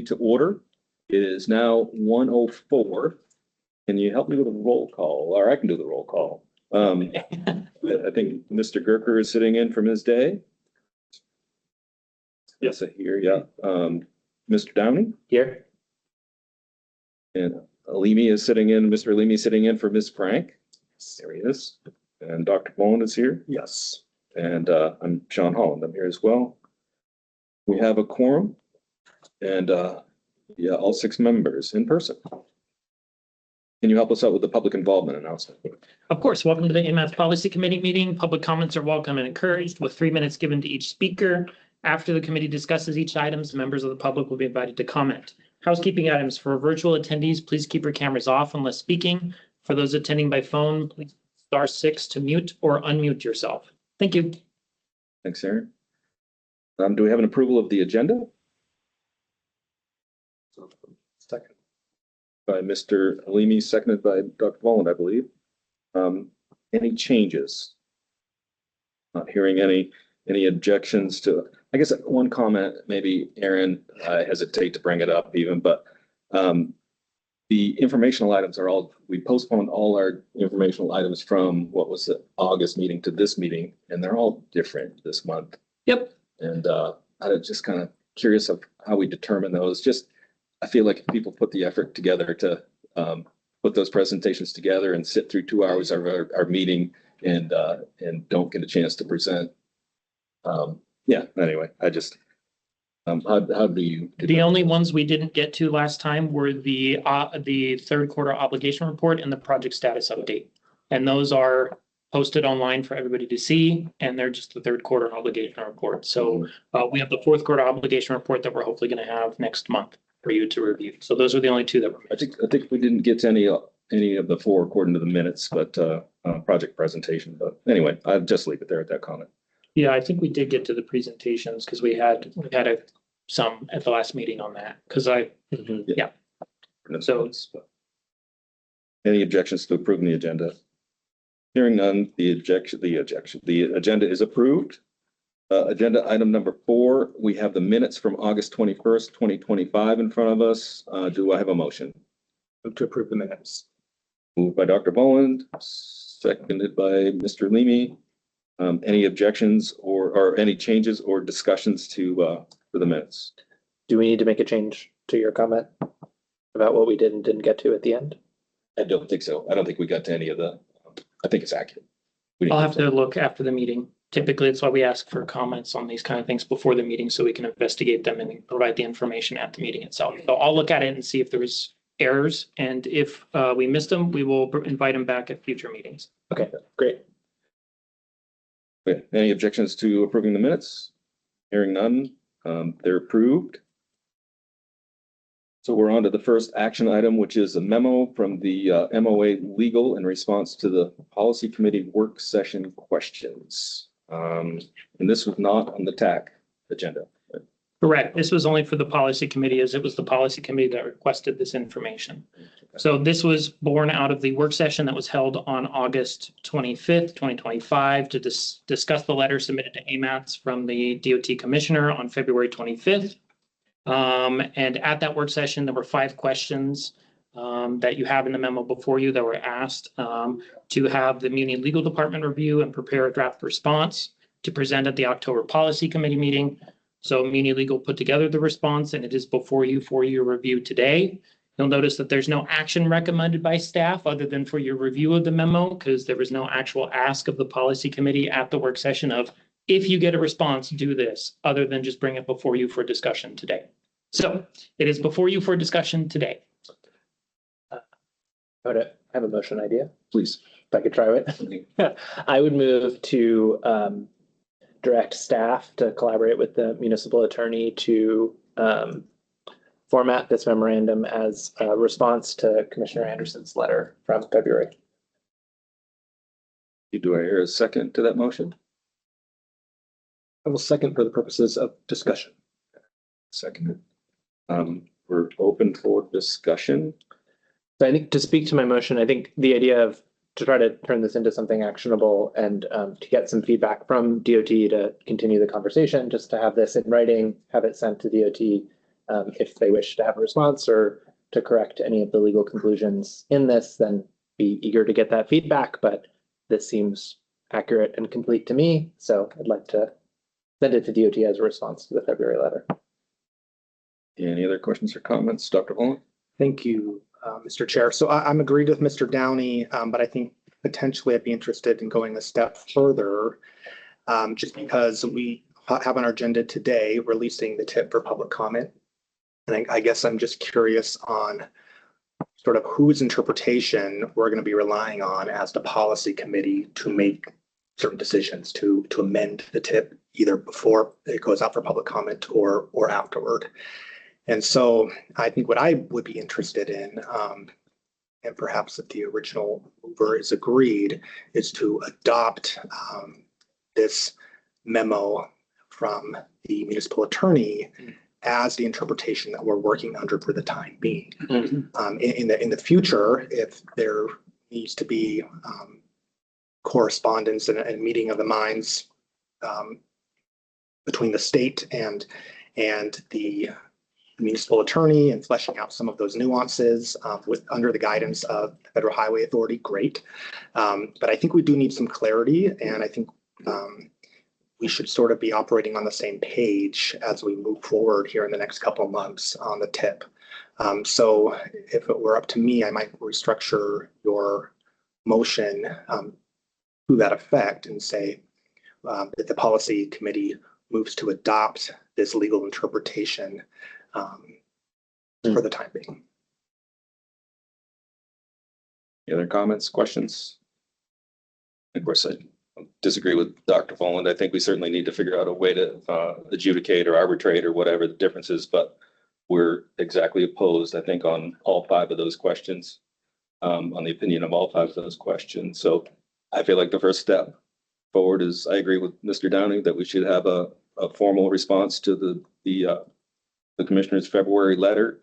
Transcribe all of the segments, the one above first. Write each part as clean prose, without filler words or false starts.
to order. It is now 1:04. Can you help me with a roll call? Or I can do the roll call. I think Mr. Gerker is sitting in for Ms. Day. Yes, I hear. Yeah. Mr. Downey here. And Alimi is sitting in. Mr. Alimi is sitting in for Ms. Frank. There he is. And Dr. Bowen is here. Yes. And I'm Sean Holland. I'm here as well. We have a quorum and yeah, all 6 members in person. Can you help us out with the public involvement announcement? Of course. Welcome to the AMATS Policy Committee meeting. Public comments are welcome and encouraged with 3 minutes given to each speaker. After the committee discusses each item, members of the public will be invited to comment. Housekeeping items for virtual attendees, please keep your cameras off unless speaking. For those attending by phone, please *6 to mute or unmute yourself. Thank you. Thanks, Aaron. Do we have an approval of the agenda? Second. By Mr. Alimi, seconded by Dr. Bowen, I believe. Any changes? Not hearing any objections to, I guess one comment, maybe Aaron, I hesitate to bring it up even, but the informational items are all, we postponed all our informational items from what was the August meeting to this meeting, and they're all different this month. Yep. And I'm just kind of curious of how we determine those. Just, I feel like if people put the effort together to put those presentations together and sit through 2 hours of our meeting and don't get a chance to present. Yeah, anyway, I just, how do you? The only ones we didn't get to last time were the third quarter obligation report and the project status update. And those are posted online for everybody to see, and they're just the third quarter obligation report. So we have the fourth quarter obligation report that we're hopefully going to have next month for you to review. So those are the only 2 that were missed. I think we didn't get to any of the 4 according to the minutes, but project presentation. But anyway, I'll just leave it there at that comment. Yeah, I think we did get to the presentations because we had some at the last meeting on that because yeah. So any objections to approving the agenda? Hearing none, the agenda is approved. Agenda item number 4, we have the minutes from August 21st, 2025 in front of us. Do I have a motion? Move to approve the minutes. Moved by Dr. Boland, seconded by Mr. Alimi. Any objections or any changes or discussions to for the minutes? Do we need to make a change to your comment about what we did and didn't get to at the end? I don't think so. I don't think we got to any of the, I think it's accurate. I'll have to look after the meeting. Typically, it's why we ask for comments on these kind of things before the meeting so we can investigate them and provide the information at the meeting itself. So I'll look at it and see if there was errors. And if we missed them, we will invite them back at future meetings. Okay, great. Okay. Any objections to approving the minutes? Hearing none, they're approved. So we're on to the first action item, which is a memo from the MOA legal in response to the policy committee work session questions. And this was not on the TAC agenda. Correct. This was only for the policy committee, as it was the policy committee that requested this information. So this was born out of the work session that was held on August 25th, 2025 to discuss the letter submitted to AMATS from the DOT commissioner on February 25th. And at that work session, there were 5 questions that you have in the memo before you that were asked to have the Muni Legal Department review and prepare a draft response to present at the October Policy Committee meeting. So Muni Legal put together the response and it is before you for your review today. You'll notice that there's no action recommended by staff other than for your review of the memo because there was no actual ask of the policy committee at the work session of if you get a response, do this, other than just bring it before you for discussion today. So it is before you for discussion today. I have a motion idea. Please. If I could try it. I would move to direct staff to collaborate with the municipal attorney to format this memorandum as a response to Commissioner Anderson's letter from February. Do I hear a second to that motion? I will second for the purposes of discussion. Seconded. We're open for discussion. So I think to speak to my motion, I think the idea of to try to turn this into something actionable and to get some feedback from DOT to continue the conversation, just to have this in writing, have it sent to DOT, If they wish to have a response or to correct any of the legal conclusions in this, then be eager to get that feedback, but this seems accurate and complete to me, so I'd like to send it to DOT as a response to the February letter. Any other questions or comments, Dr. Volin? Thank you, Mr. Chair. So I'm agreed with Mr. Downey, but I think potentially I'd be interested in going a step further, just because we have on our agenda today releasing the tip for public comment. And I guess I'm just curious on sort of whose interpretation we're going to be relying on as the policy committee to make certain decisions to amend the tip either before it goes out for public comment or afterward. And so I think what I would be interested in, and perhaps if the original mover is agreed, is to adopt this memo from the municipal attorney as the interpretation that we're working under for the time being. In the future, if there needs to be correspondence and meeting of the minds between the state and the municipal attorney and fleshing out some of those nuances under the guidance of the Federal Highway Authority, great. But I think we do need some clarity, and I think we should sort of be operating on the same page as we move forward here in the next couple of months on the tip. So if it were up to me, I might restructure your motion to that effect and say that the policy committee moves to adopt this legal interpretation for the time being. Any other comments, questions? Of course, I disagree with Dr. Volin. I think we certainly need to figure out a way to adjudicate or arbitrate or whatever the difference is, but we're exactly opposed, I think, on all five of those questions, on the opinion of all five of those questions. So I feel like the first step forward is, I agree with Mr. Downey that we should have a formal response to the commissioner's February letter.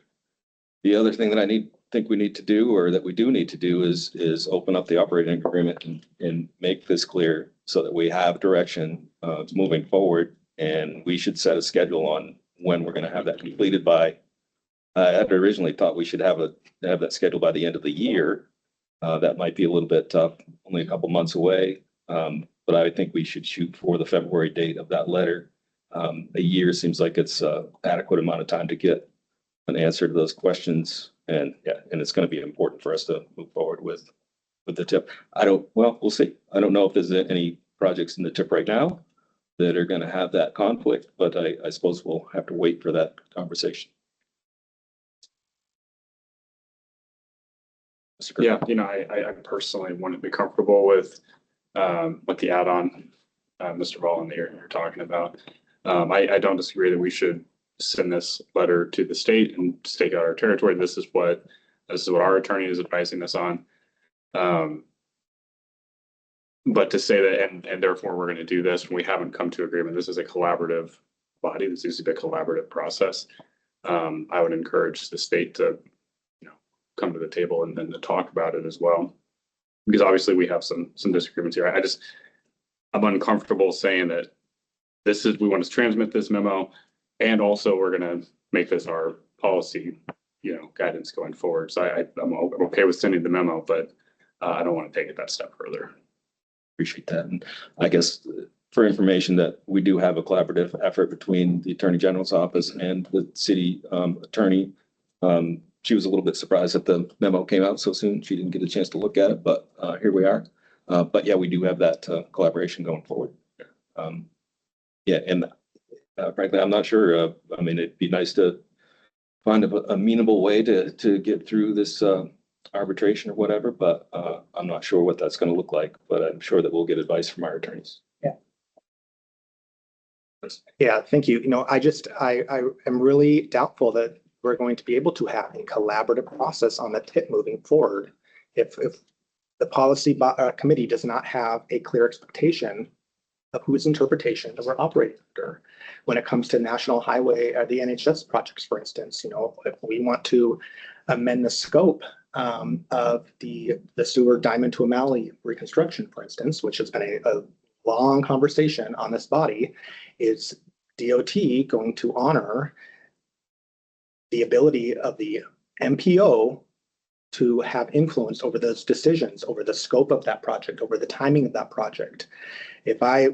The other thing that I think we need to do, or that we do need to do, is open up the operating agreement and make this clear so that we have direction moving forward. And we should set a schedule on when we're going to have that completed by. I had originally thought we should have that scheduled by the end of the year. That might be a little bit tough, only a couple months away. But I think we should shoot for the February date of that letter. A year seems like it's adequate amount of time to get an answer to those questions. And it's going to be important for us to move forward with the tip. We'll see. I don't know if there's any projects in the tip right now that are going to have that conflict, but I suppose we'll have to wait for that conversation. Yeah, I personally wouldn't be comfortable with the add-on, Mr. Volin, that you're talking about. I don't disagree that we should send this letter to the state and stake out our territory. This is what our attorney is advising us on. But to say that, and therefore we're going to do this when we haven't come to agreement, this is a collaborative body. This needs to be a collaborative process. I would encourage the state to, come to the table and then to talk about it as well, because obviously we have some disagreements here. I'm uncomfortable saying that we want to transmit this memo, and also we're going to make this our policy, guidance going forward. So I'm okay with sending the memo, but I don't want to take it that step further. Appreciate that. And I guess for information that we do have a collaborative effort between the Attorney General's office and the city attorney. She was a little bit surprised that the memo came out so soon. She didn't get a chance to look at it, but here we are. But yeah, we do have that collaboration going forward. And frankly, I'm not sure. It'd be nice to find a amenable way to get through this arbitration or whatever, but I'm not sure what that's going to look like, but I'm sure that we'll get advice from our attorneys. Yeah, thank you. I am really doubtful that we're going to be able to have a collaborative process on the tip moving forward if the policy committee does not have a clear expectation of whose interpretation that we're operating under. When it comes to national highway or the NHS projects, for instance, if we want to amend the scope of the Seward Diamond to O'Malley reconstruction, for instance, which has been a long conversation on this body, is DOT going to honor the ability of the MPO to have influence over those decisions, over the scope of that project, over the timing of that project. If I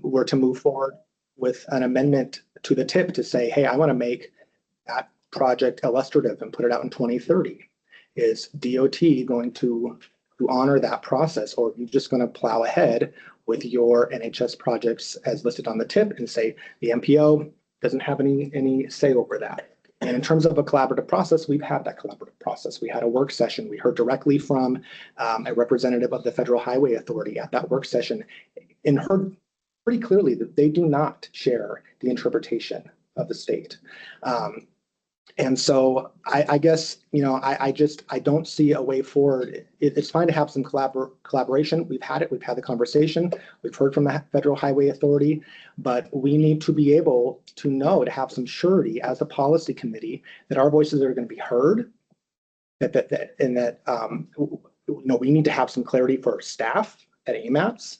were to move forward with an amendment to the tip to say, hey, I want to make that project illustrative and put it out in 2030, is DOT going to honor that process, or are you just going to plow ahead with your NHS projects as listed on the tip and say the MPO doesn't have any say over that? And in terms of a collaborative process, we've had that collaborative process. We had a work session. We heard directly from a representative of the Federal Highway Authority at that work session and heard pretty clearly that they do not share the interpretation of the state. And so I guess, I don't see a way forward. It's fine to have some collaboration. We've had it. We've had the conversation. We've heard from the Federal Highway Authority, but we need to be able to know, to have some surety as a policy committee that our voices are going to be heard, we need to have some clarity for our staff at AMATS,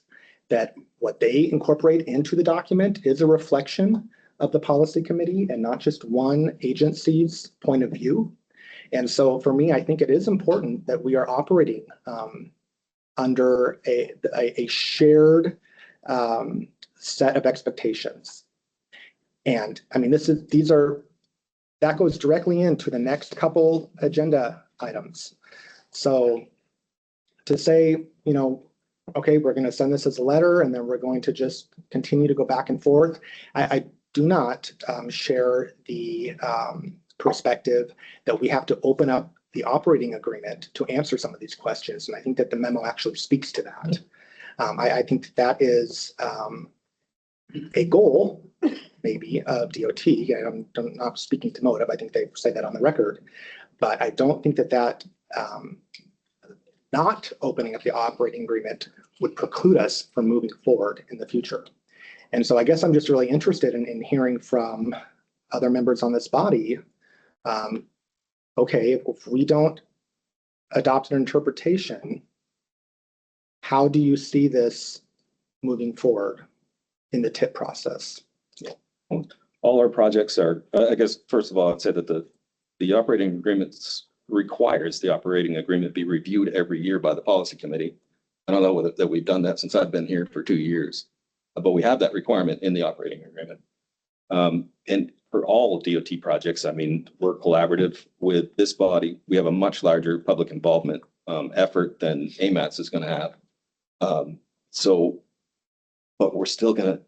that what they incorporate into the document is a reflection of the policy committee and not just one agency's point of view. And so for me, I think it is important that we are operating under a shared set of expectations. And I mean, that goes directly into the next couple agenda items. So to say, okay, we're going to send this as a letter and then we're going to just continue to go back and forth. I do not share the perspective that we have to open up the operating agreement to answer some of these questions. And I think that the memo actually speaks to that. I think that is a goal, maybe, of DOT. I'm not speaking to motive. I think they say that on the record. But I don't think that not opening up the operating agreement would preclude us from moving forward in the future. And so I guess I'm just really interested in hearing from other members on this body. Okay, if we don't adopt an interpretation, how do you see this moving forward in the TIP process? All our projects are, I guess, first of all, I'd say that the operating agreements requires the operating agreement be reviewed every year by the policy committee. I don't know whether that we've done that since I've been here for 2 years, but we have that requirement in the operating agreement. And for all DOT projects, I mean, we're collaborative with this body. We have a much larger public involvement effort than AMATS is going to have. But we're still going to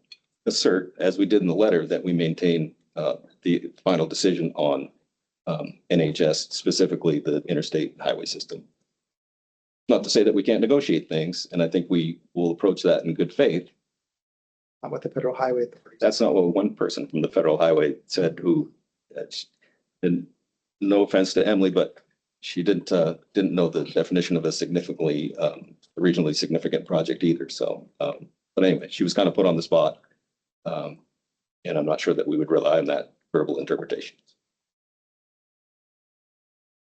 assert, as we did in the letter, that we maintain the final decision on NHS, specifically the interstate highway system. Not to say that we can't negotiate things, and I think we will approach that in good faith. Not with the Federal Highway Authority. That's not what one person from the Federal Highway said, who, and no offense to Emily, but she didn't know the definition of a significantly regionally significant project either. So, but anyway, she was kind of put on the spot, and I'm not sure that we would rely on that verbal interpretation.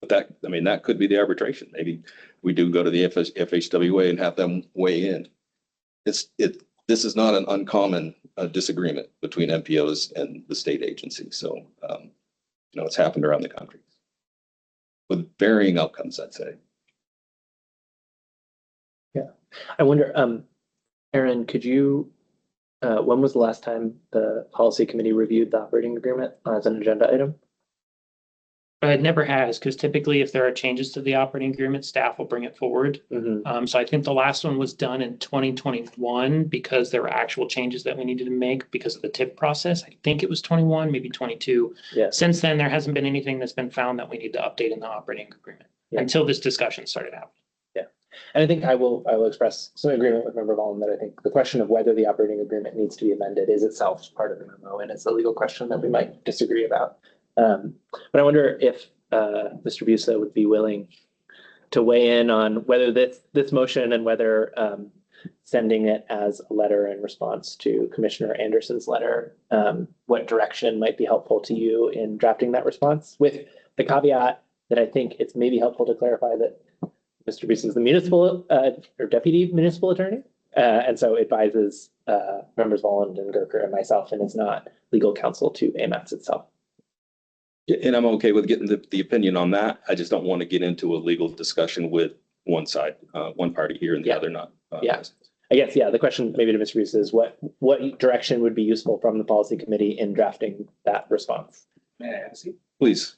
But that could be the arbitration. Maybe we do go to the FHWA and have them weigh in. This is not an uncommon disagreement between MPOs and the state agency. So, it's happened around the country with varying outcomes, I'd say. Yeah. I wonder, Aaron, could you, when was the last time the policy committee reviewed the operating agreement as an agenda item? It never has, because typically if there are changes to the operating agreement, staff will bring it forward. Mm-hmm. So I think the last one was done in 2021 because there were actual changes that we needed to make because of the TIP process. I think it was 21, maybe 22. Yeah. Since then, there hasn't been anything that's been found that we need to update in the operating agreement until this discussion started happening. Yeah. And I think I will express some agreement with Member Volin that I think the question of whether the operating agreement needs to be amended is itself part of the memo, and it's a legal question that we might disagree about. But I wonder if Mr. Busa would be willing to weigh in on whether this motion and whether sending it as a letter in response to Commissioner Anderson's letter, what direction might be helpful to you in drafting that response, with the caveat that I think it's maybe helpful to clarify that Mr. Busa is the municipal or deputy municipal attorney, and so advises members Volin and Gerker and myself, and is not legal counsel to AMATS itself. And I'm okay with getting the opinion on that. I just don't want to get into a legal discussion with one side, one party here and the Yeah. other not. Yeah. I guess, yeah, the question maybe to Mr. Bruce is what direction would be useful from the policy committee in drafting that response? May I ask you? Please.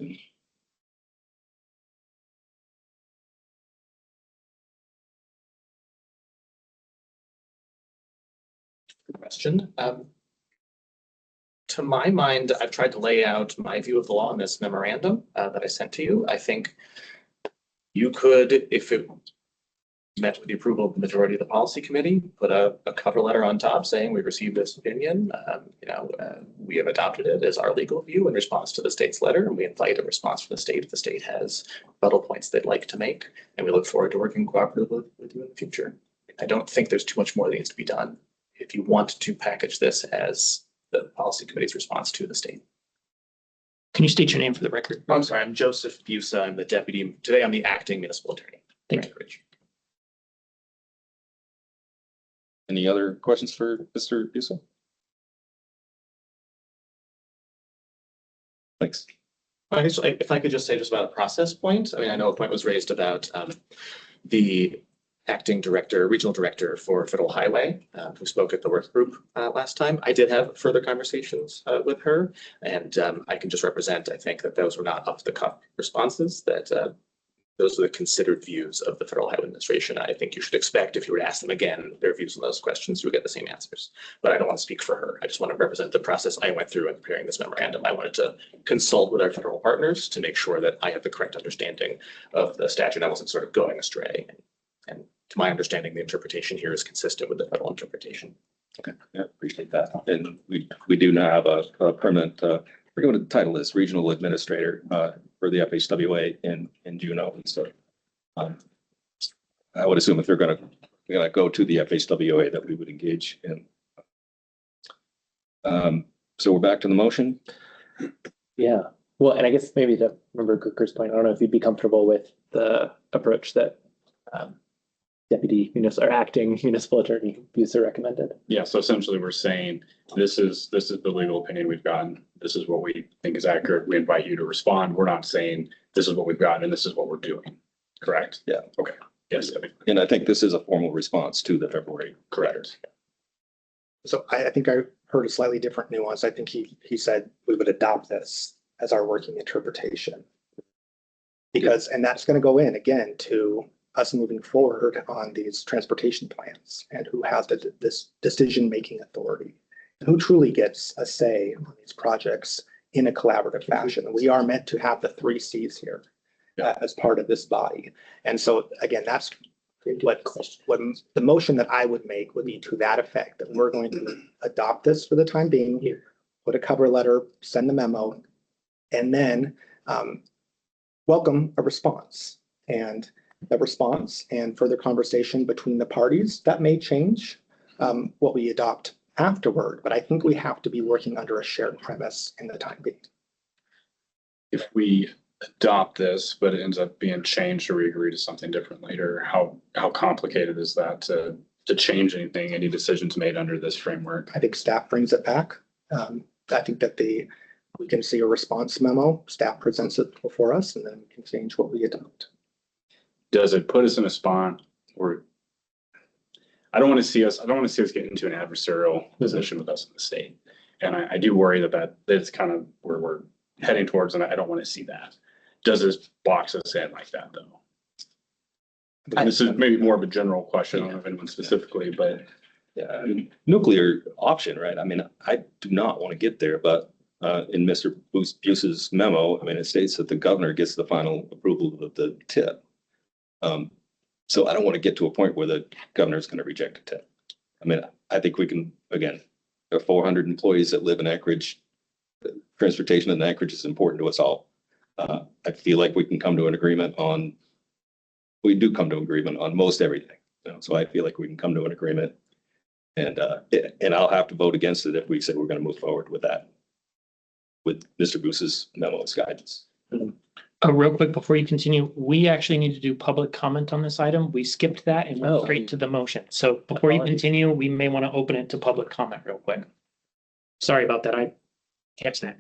Question. To my mind, I've tried to lay out my view of the law in this memorandum that I sent to you. I think you could, if it met with the approval of the majority of the policy committee, put a cover letter on top saying we received this opinion. We have adopted it as our legal view in response to the state's letter, and we invite a response from the state if the state has rebuttal points they'd like to make. And we look forward to working cooperatively with you in the future. I don't think there's too much more that needs to be done if you want to package this as the policy committee's response to the state. Can you state your name for the record? I'm sorry, I'm Joseph Busa. I'm the deputy. Today, I'm the acting municipal attorney. Thank you. Any other questions for Mr. Busa? Thanks. I guess if I could just say just about a process point. I mean, I know a point was raised about the acting director, regional director for Federal Highway, who spoke at the work group last time. I did have further conversations with her, and I can just represent, I think that those were not up to the cuff responses, that those are the considered views of the Federal Highway Administration. I think you should expect if you were to ask them again, their views on those questions, you would get the same answers. But I don't want to speak for her. I just want to represent the process I went through in preparing this memorandum. I wanted to consult with our federal partners to make sure that I have the correct understanding of the statute. I wasn't sort of going astray. And to my understanding, the interpretation here is consistent with the federal interpretation. Okay, yeah, appreciate that. And we do now have a permanent, I forget what the title is, regional administrator for the FHWA in Juneau. And so I would assume if they're gonna go to the FHWA that we would engage in. So we're back to the motion. Yeah, well, and I guess maybe to remember Cooker's point, I don't know if you'd be comfortable with the approach that Deputy Municipal or Acting Municipal Attorney Busa recommended. Yeah, so essentially we're saying this is the legal opinion we've gotten. This is what we think is accurate. We invite you to respond. We're not saying this is what we've gotten and this is what we're doing. Correct? Yeah. Okay. Yes. And I think this is a formal response to the February. Correct. So I think I heard a slightly different nuance. I think he said we would adopt this as our working interpretation. Because, and that's going to go in again to us moving forward on these transportation plans and who has this decision-making authority, who truly gets a say on these projects in a collaborative fashion. We are meant to have the 3 Cs here as part of this body. And so again, that's what the motion that I would make would be to that effect, that we're going to adopt this for the time being, put a cover letter, send the memo, and then welcome a response. And the response and further conversation between the parties, that may change what we adopt afterward, but I think we have to be working under a shared premise in the time being. If we adopt this, but it ends up being changed or we agree to something different later, how complicated is that to change anything, any decisions made under this framework? I think staff brings it back. I think that we can see a response memo, staff presents it before us, and then we can change what we adopt. Does it put us in a spot where I don't want to see us get into an adversarial position with us in the state? And I do worry that it's kind of where we're heading towards, and I don't want to see that. Does this box us in like that though? This is maybe more of a general question. I don't know if anyone specifically, but Yeah, nuclear option, right? I mean, I do not want to get there, but in Mr. Busa's memo, I mean, it states that the governor gets the final approval of the tip. So I don't want to get to a point where the governor is going to reject a tip. I mean, I think we can, again, there are 400 employees that live in Anchorage. Transportation in Anchorage is important to us all. I feel like we do come to agreement on most everything. So I feel like we can come to an agreement. And I'll have to vote against it if we say we're going to move forward with that, with Mr. Busa's memo as guidance. Real quick, before you continue, we actually need to do public comment on this item. We skipped that and went straight to the motion. So before you continue, we may want to open it to public comment real quick. Sorry about that. I catch that.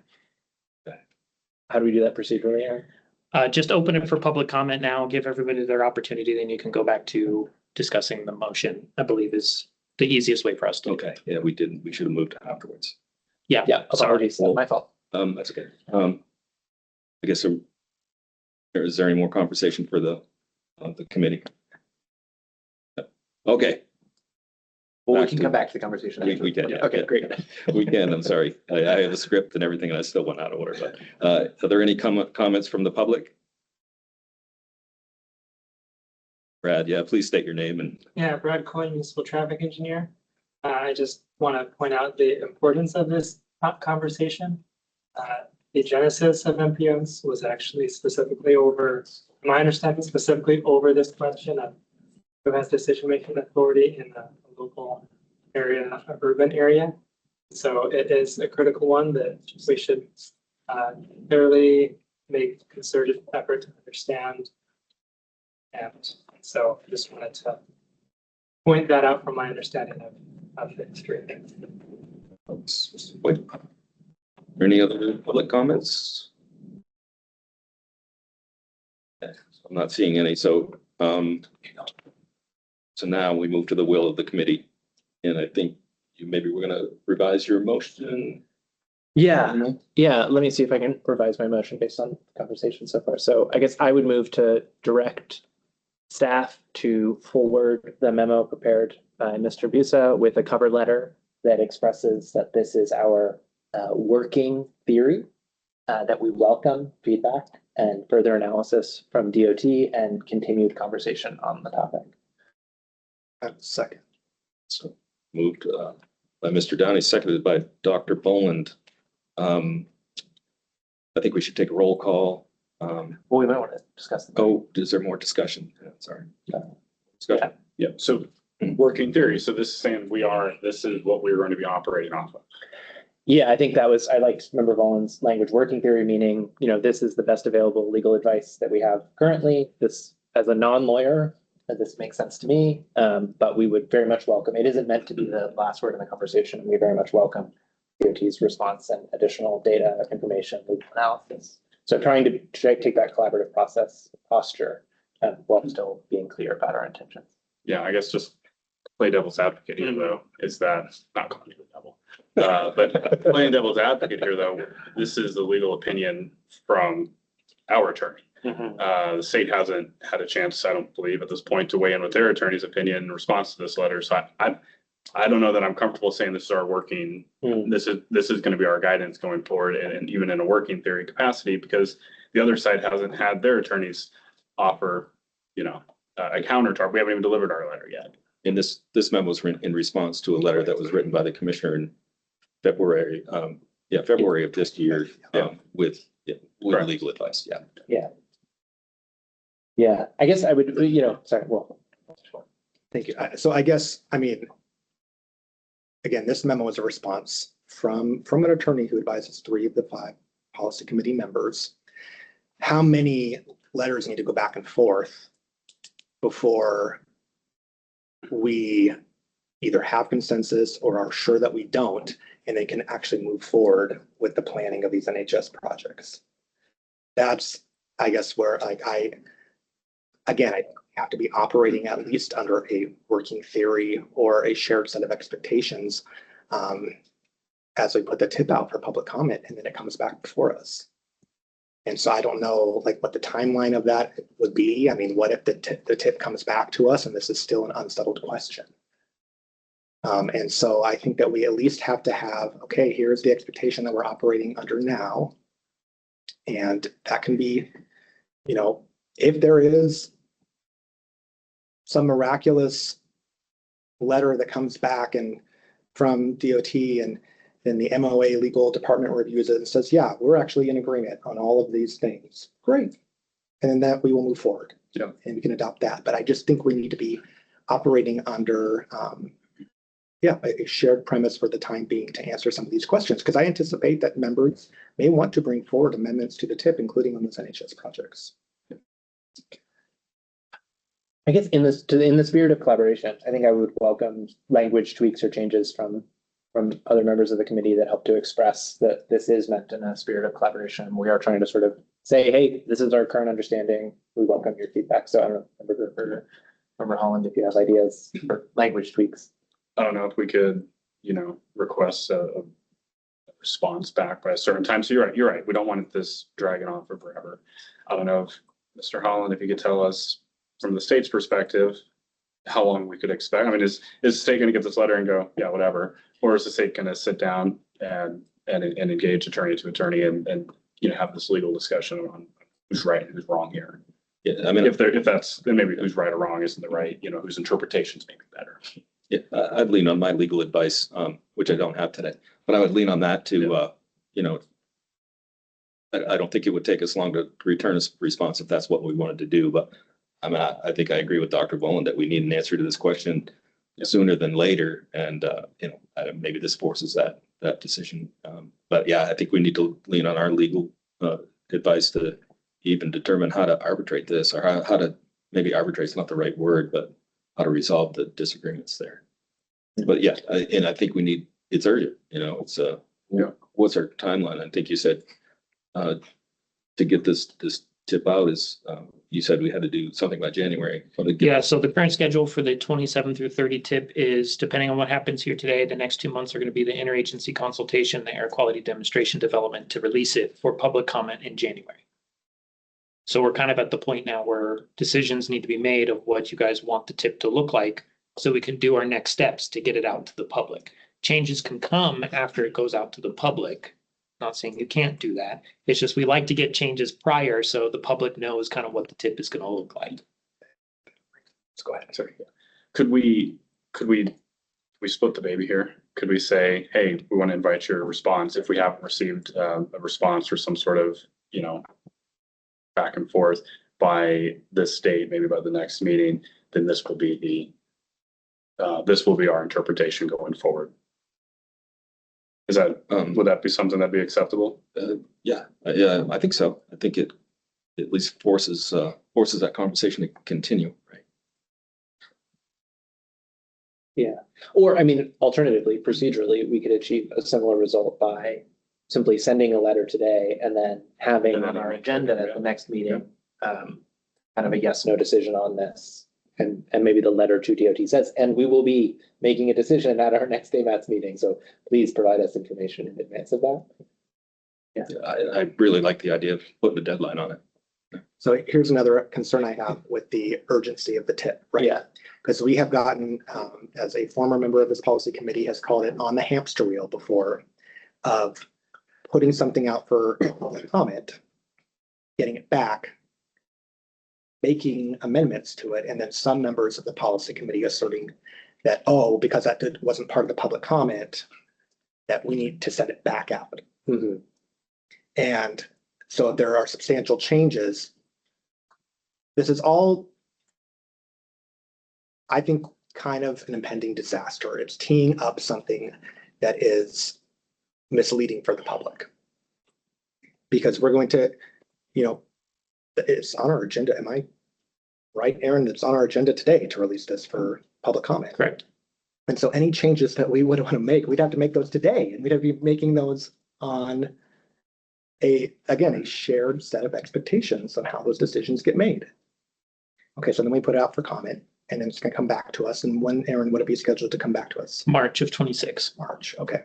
how do we do that procedurally, Aaron? Just open it for public comment now, give everybody their opportunity, then you can go back to discussing the motion, I believe is the easiest way for us to. Okay, yeah, we didn't, we should have moved afterwards. Yeah, Yeah, sorry. apologies, my fault. That's okay. I guess, is there any more conversation for the committee? Okay, Well, we Back can to- come back to the conversation. we after. can, yeah. Okay, great. We can, I'm sorry. I have a script and everything and I still went out of order, but, are there any comments from the public? Brad, yeah, please state your name and, Yeah, Brad Coyne, municipal traffic engineer. I just want to point out the importance of this conversation. The genesis of MPOs was actually specifically over, my understanding, specifically over this question of who has decision-making authority in the local area, urban area. So it is a critical one that we should clearly make concerted effort to understand. And so just wanted to point that out from my understanding of the history. wait. Any other public comments? Okay, I'm not seeing any, so now we move to the will of the committee. And I think maybe we're gonna revise your motion. Yeah, let me see if I can revise my motion based on the conversation so far. So I guess I would move to direct staff to forward the memo prepared by Mr. Busa with a cover letter that expresses that this is our working theory, that we welcome feedback and further analysis from DOT and continued conversation on the topic. Second. So moved by Mr. Downey, seconded by Dr. Boland. I think we should take a roll call. Well, we might want to discuss. Is there more discussion? Yeah, sorry. Yeah. Discussion. Yeah, so working theory. So this is saying this is what we're going to be operating off of. Yeah, I think that was, I liked Member Vollin's language, working theory, meaning, this is the best available legal advice that we have currently. This, as a non-lawyer, this makes sense to me, but we would very much welcome, it isn't meant to be the last word in the conversation. We very much welcome DOT's response and additional data, information, legal analysis. So trying to take that collaborative process posture while still being clear about our intentions. Yeah, I guess just play devil's advocate here though, is that not calling you the devil. But playing devil's advocate here though, this is the legal opinion from our attorney. The state hasn't had a chance, I don't believe at this point, to weigh in with their attorney's opinion in response to this letter. So I don't know that I'm comfortable saying this is our working, this is going to be our guidance going forward and even in a working theory capacity, because the other side hasn't had their attorneys offer, a counter to we haven't even delivered our letter yet. And this memo was in response to a letter that was written by the commissioner in February, February of this year, with Correct. legal advice. Yeah. Yeah, I guess I would, sorry, well. Thank you. So I guess, again, this memo is a response from an attorney who advises 3 of the 5 policy committee members. How many letters need to go back and forth before we either have consensus or are sure that we don't, and they can actually move forward with the planning of these NHS projects? That's, I guess, where I have to be operating at least under a working theory or a shared set of expectations as we put the tip out for public comment, and then it comes back before us. And so I don't know what the timeline of that would be. What if the tip comes back to us and this is still an unsettled question? And so I think that we at least have to have, okay, here's the expectation that we're operating under now. And that can be, if there is some miraculous letter that comes back and from DOT and then the MOA legal department reviews it and says, yeah, we're actually in agreement on all of these things. Great. And then that we will move forward. Yeah. And we can adopt that. But I just think we need to be operating under a shared premise for the time being to answer some of these questions, because I anticipate that members may want to bring forward amendments to the tip, including on those NHS projects. I guess in the spirit of collaboration, I think I would welcome language tweaks or changes from from other members of the committee that helped to express that this is meant in a spirit of collaboration. We are trying to sort of say, hey, this is our current understanding. We welcome your feedback. So I don't know, Member Holland, if you have ideas for language tweaks. I don't know if we could, request a response back by a certain time. So you're right. We don't want this dragging on for forever. I don't know if Mr. Holland, if you could tell us from the state's perspective, how long we could expect. I mean, is the state going to get this letter and go, yeah, whatever? Or is the state going to sit down and engage attorney to attorney and have this legal discussion on who's right and who's wrong here? Yeah, I mean, If that's, then maybe who's right or wrong isn't the right, whose interpretations may be better. yeah, I'd lean on my legal advice, which I don't have today, but I would lean on that to, I don't think it would take us long to return a response if that's what we wanted to do, but I mean, I think I agree with Dr. Boland that we need an answer to this question sooner than later. And, maybe this forces that decision. But yeah, I think we need to lean on our legal advice to even determine how to arbitrate this, or how to, maybe arbitrate is not the right word, but how to resolve the disagreements there. But yeah, I think it's urgent, it's what's our timeline? I think you said to get this tip out is, you said we had to do something by January. Yeah, so the current schedule for the 27 through 30 tip is, depending on what happens here today, the next 2 months are going to be the interagency consultation, the air quality demonstration development, to release it for public comment in January. So we're kind of at the point now where decisions need to be made of what you guys want the tip to look like, so we can do our next steps to get it out to the public. Changes can come after it goes out to the public. Not saying you can't do that. It's just we like to get changes prior so the public knows kind of what the tip is going to look like. Let's go ahead. Sorry. Could we split the baby here? Could we say, hey, we want to invite your response if we haven't received a response or some sort of, back and forth by this date, maybe by the next meeting, then this will be our interpretation going forward. Is that, would that be something that'd be acceptable? Yeah, I think so. I think it at least forces that conversation to continue, right? Yeah, or I mean, alternatively, procedurally, we could achieve a similar result by simply sending a letter today and then having And then on our our- agenda at yeah. the next meeting, kind of a yes, no decision on this. And maybe the letter to DOT says, and we will be making a decision at our next DMATS meeting. So please provide us information in advance of that. Yeah, I really like the idea of putting a deadline on it. So here's another concern I have with the urgency of the tip, right? Yeah. Because we have gotten, as a former member of this policy committee has called it on the hamster wheel before, of putting something out for comment, getting it back, making amendments to it, and then some members of the policy committee asserting that, oh, because that wasn't part of the public comment, that we need to send it back out. Mhm. And so if there are substantial changes, this is all, I think, kind of an impending disaster. It's teeing up something that is misleading for the public. Because we're going to, it's on our agenda. Am I right, Aaron? It's on our agenda today to release this for public comment. Correct. And so any changes that we would want to make, we'd have to make those today, and we'd have to be making those on a shared set of expectations on how those decisions get made. Okay, so then we put it out for comment, and then it's going to come back to us. And when, Aaron, would it be scheduled to come back to us? March of 26. March, okay.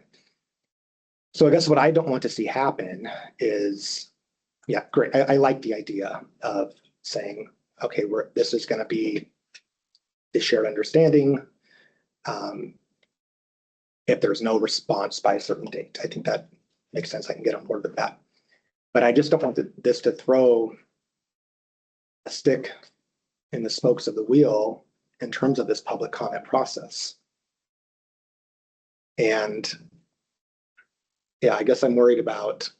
So I guess what I don't want to see happen is, yeah, great. I like the idea of saying, okay, this is going to be the shared understanding. If there's no response by a certain date, I think that makes sense. I can get on board with that. But I just don't want this to throw a stick in the spokes of the wheel in terms of this public comment process. And yeah, I guess I'm worried about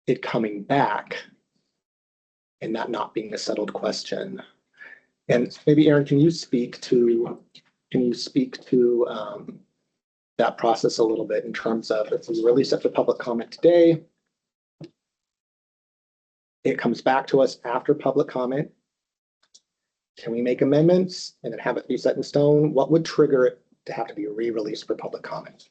it coming back and that not being a settled question. And maybe, Aaron, can you speak to that process a little bit in terms of, if we release it for public comment today, it comes back to us after public comment. Can we make amendments and then have it be set in stone? What would trigger it to have to be re-released for public comment?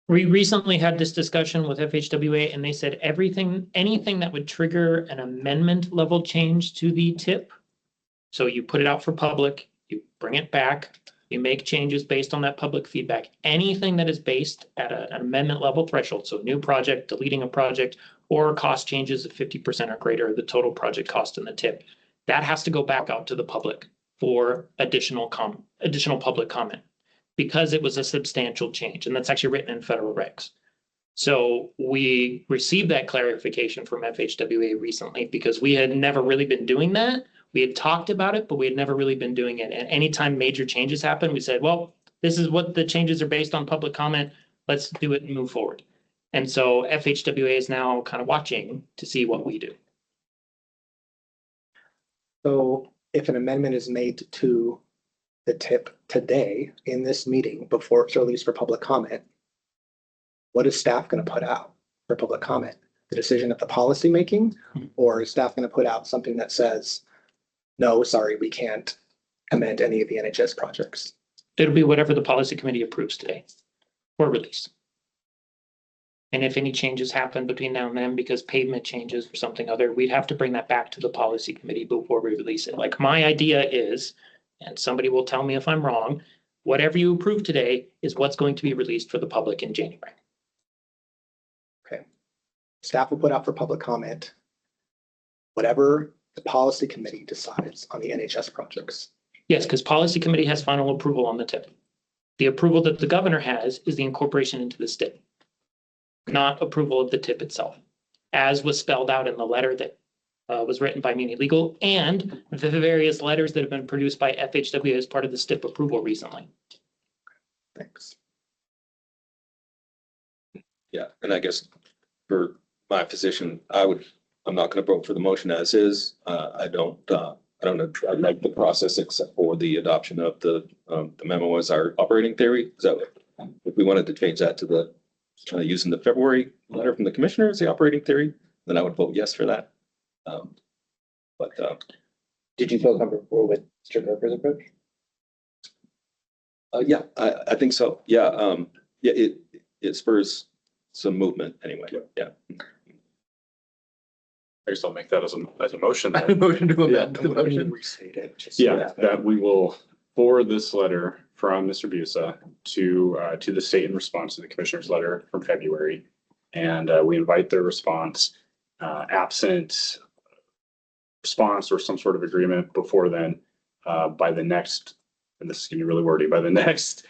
We recently had this discussion with FHWA and they said anything that would trigger an amendment level change to the tip. So you put it out for public, you bring it back, you make changes based on that public feedback. Anything that is based at an amendment level threshold, so new project, deleting a project, or cost changes of 50% or greater of the total project cost in the tip, that has to go back out to the public for additional public comment, because it was a substantial change, and that's actually written in federal regs. So we received that clarification from FHWA recently because we had never really been doing that. We had talked about it, but we had never really been doing it. And anytime major changes happen, we said, well, this is what the changes are based on public comment. Let's do it and move forward. And so FHWA is now kind of watching to see what we do. So if an amendment is made to the tip today in this meeting before it's released for public comment, what is staff going to put out for public comment? The decision of the policy making, or is staff going to put out something that says, no, sorry, we can't amend any of the NHS projects? It'll be whatever the policy committee approves today or release. And if any changes happen between now and then because pavement changes or something other, we'd have to bring that back to the policy committee before we release it. Like my idea is, and somebody will tell me if I'm wrong, whatever you approve today is what's going to be released for the public in January. Okay. Staff will put out for public comment whatever the policy committee decides on the NHS projects. Yes, because policy committee has final approval on the tip. The approval that the governor has is the incorporation into the STIP, not approval of the tip itself, as was spelled out in the letter that was written by Muni Legal and the various letters that have been produced by FHWA as part of the STIP approval recently. Thanks. Yeah, and I guess for my position, I'm not going to vote for the motion as is. I don't like the process except for the adoption of the memo as our operating theory. Is that if we wanted to change that to the using the February letter from the commissioner as the operating theory, then I would vote yes for that. Did you feel comfortable with Mr. Gerber's approach? Yeah, I think so. Yeah, yeah, it spurs some movement anyway. Yeah. I guess I'll make that as a motion. Motion to amend the motion. Restate it. Just Yeah, that we will forward this letter from Mr. Busa to the state in response to the commissioner's letter from February. And we invite their response, absent response or some sort of agreement before then, by the next, and this is gonna be really wordy, by the next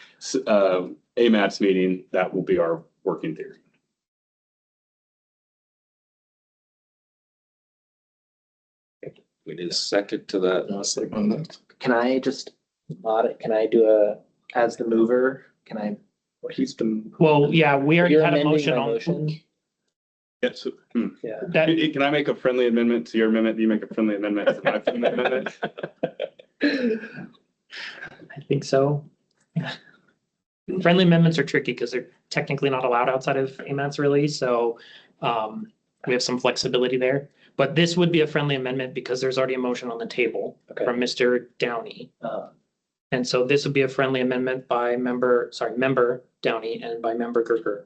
AMATS meeting, that will be our working theory. We need a second to that. Can I just can I do as the mover, can I? Well, he's the, Well, yeah, we already You're had a amending motion my on motion? Yes. Yeah. that. Can I make a friendly amendment to your amendment? You make a friendly amendment to my friendly amendment? I think so. Friendly amendments are tricky because they're technically not allowed outside of AMATS really, so we have some flexibility there. But this would be a friendly amendment because there's already a motion on the table Okay. from Mr. Downey. And so this would be a friendly amendment by member Downey and by member Gerger.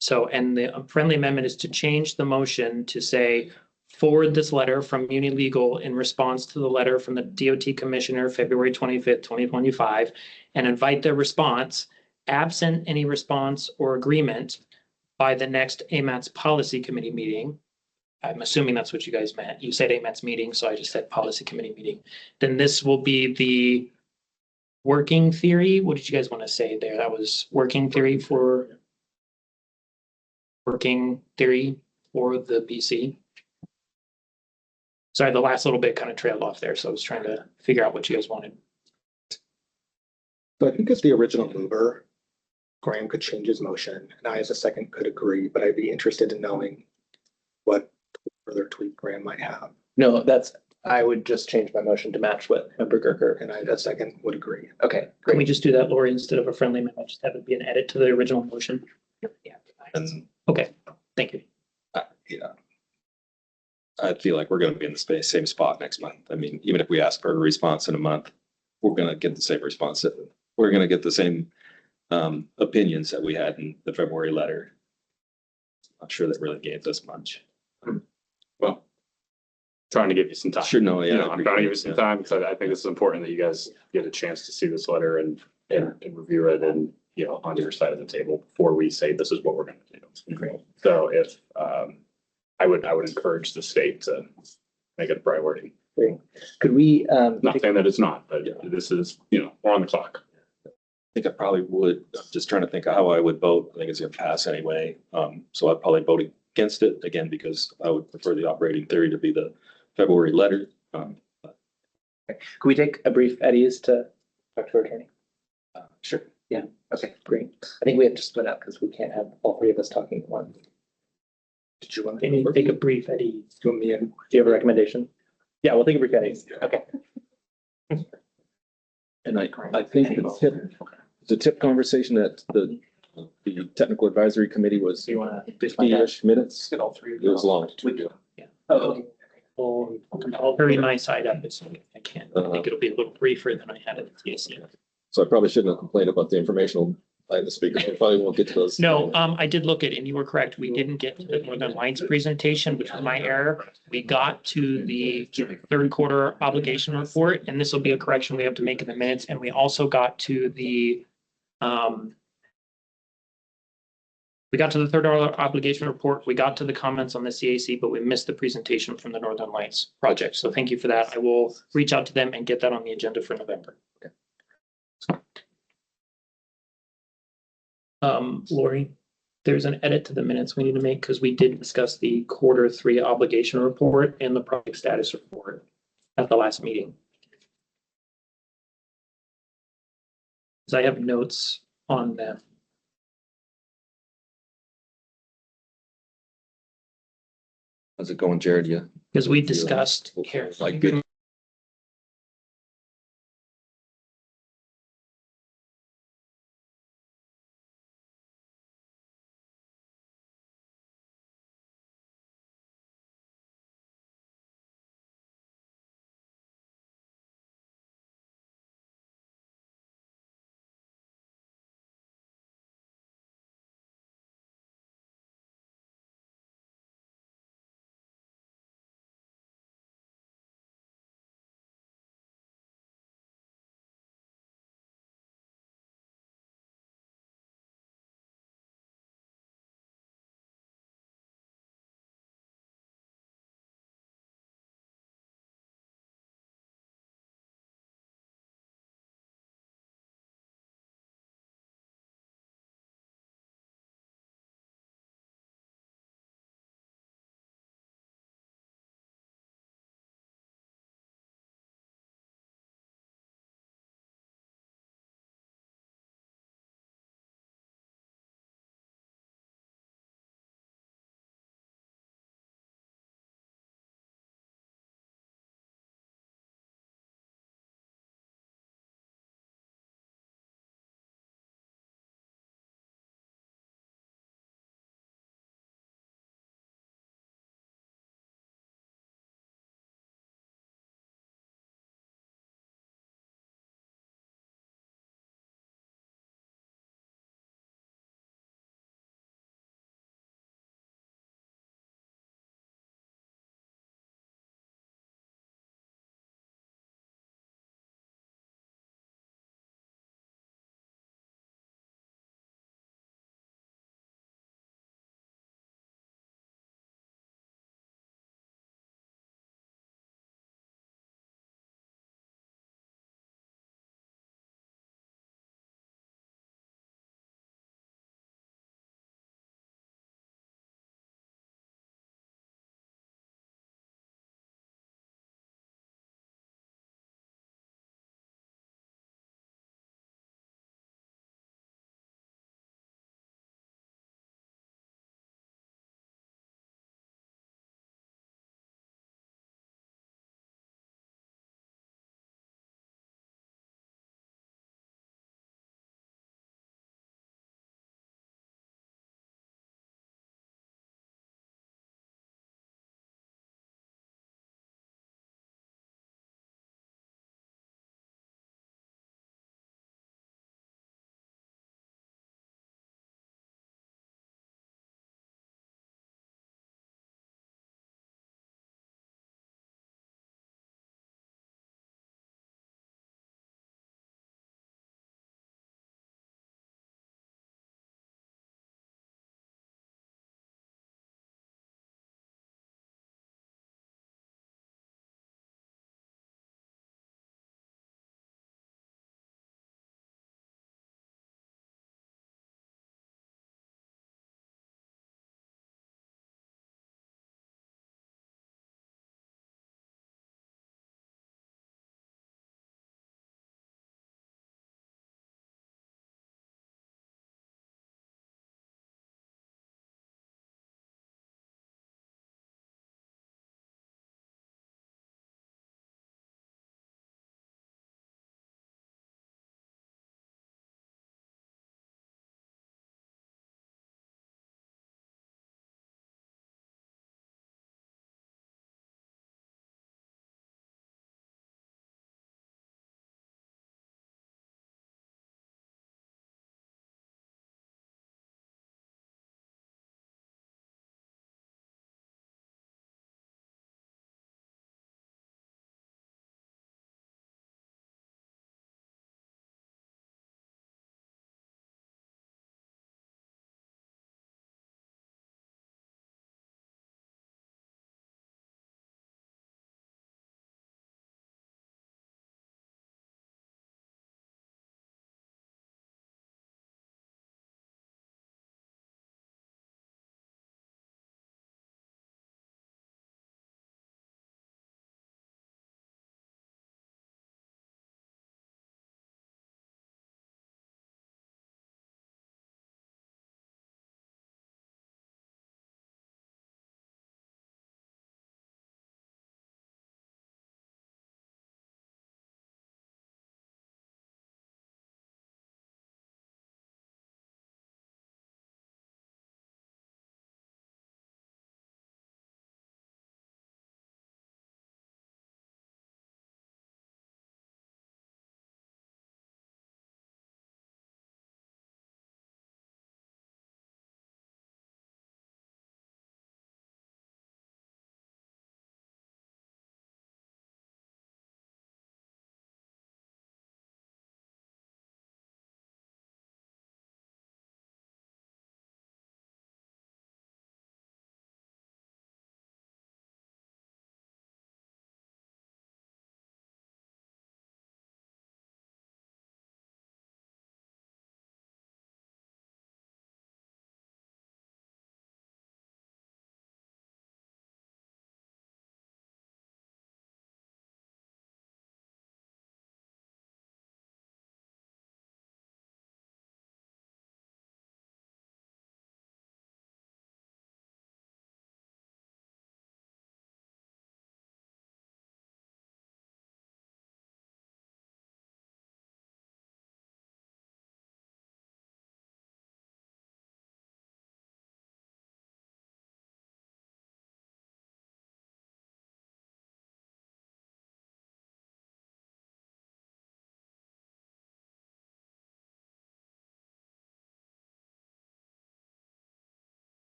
So, and the friendly amendment is to change the motion to say, forward this letter from Muni Legal in response to the letter from the DOT Commissioner, February 25th, 2025, and invite their response, absent any response or agreement by the next AMATS Policy Committee meeting. I'm assuming that's what you guys meant. You said AMATS meeting, so I just said Policy Committee meeting. Then this will be the working theory. What did you guys want to say there? That was working theory for the BC. Sorry, the last little bit kind of trailed off there, so I was trying to figure out what you guys wanted. so I think as the original mover, Graham could change his motion and I as a second could agree, but I'd be interested in knowing what further tweak Graham might have. No, I would just change my motion to match what member Gerger. And I, a second, would agree. Okay, Can we great. just do that, Lori, instead of a friendly amendment, just have it be an edit to the original motion? Yeah. And Okay, thank you. yeah, I feel like we're going to be in the same spot next month. I mean, even if we ask for a response in a month, we're gonna get the same response. We're gonna get the same opinions that we had in the February letter. Not sure that really gave us much. Well, trying to give you some time. Sure, no, yeah, You I know, I'm trying to give you some appreciate it, time because I think this is important that you guys get a chance to see this letter and review it and, you know, on your side of the table before we say this is what we're gonna do. Great. So if, I would encourage the state to make it a priority. Could we, Not saying that it's not, but this is, you know, we're on the clock. I think I probably would, I'm just trying to think of how I would vote. I think it's gonna pass anyway. So I'd probably vote against it again, because I would prefer the operating theory to be the February letter. could we take a brief Eddie's to talk to our attorney? Sure. Okay, great. I think we have to split up because we can't have all three of us talking at once. Did you want Can you take a brief, Eddie? Do you want me in? Do you have a recommendation? Yeah, we'll take a brief Eddie's. Okay. And I think the tip conversation that the technical advisory committee was Do you want to? 50-ish minutes. Get all three of It was long. Oh, I'll hurry my side up. I can't. I think it'll be a little briefer than I had at the TSC. So I probably shouldn't have complained about the informational by the speaker. We probably won't get to those. No, I did look at, and you were correct. We didn't get to the Northern Lights presentation, which was my error. We got to the third quarter obligation report, and this will be a correction we have to make in the minutes. And we also got to the, we got to the third obligation report. We got to the comments on the CAC, but we missed the presentation from the Northern Lights project. So thank you for that. I will reach out to them and get that on the agenda for November. Lori, there's an edit to the minutes we need to make because we did discuss the Q3 obligation report and the project status report at the last meeting. Because I have notes on them. How's it going, Jared? Yeah. Because we discussed. Like good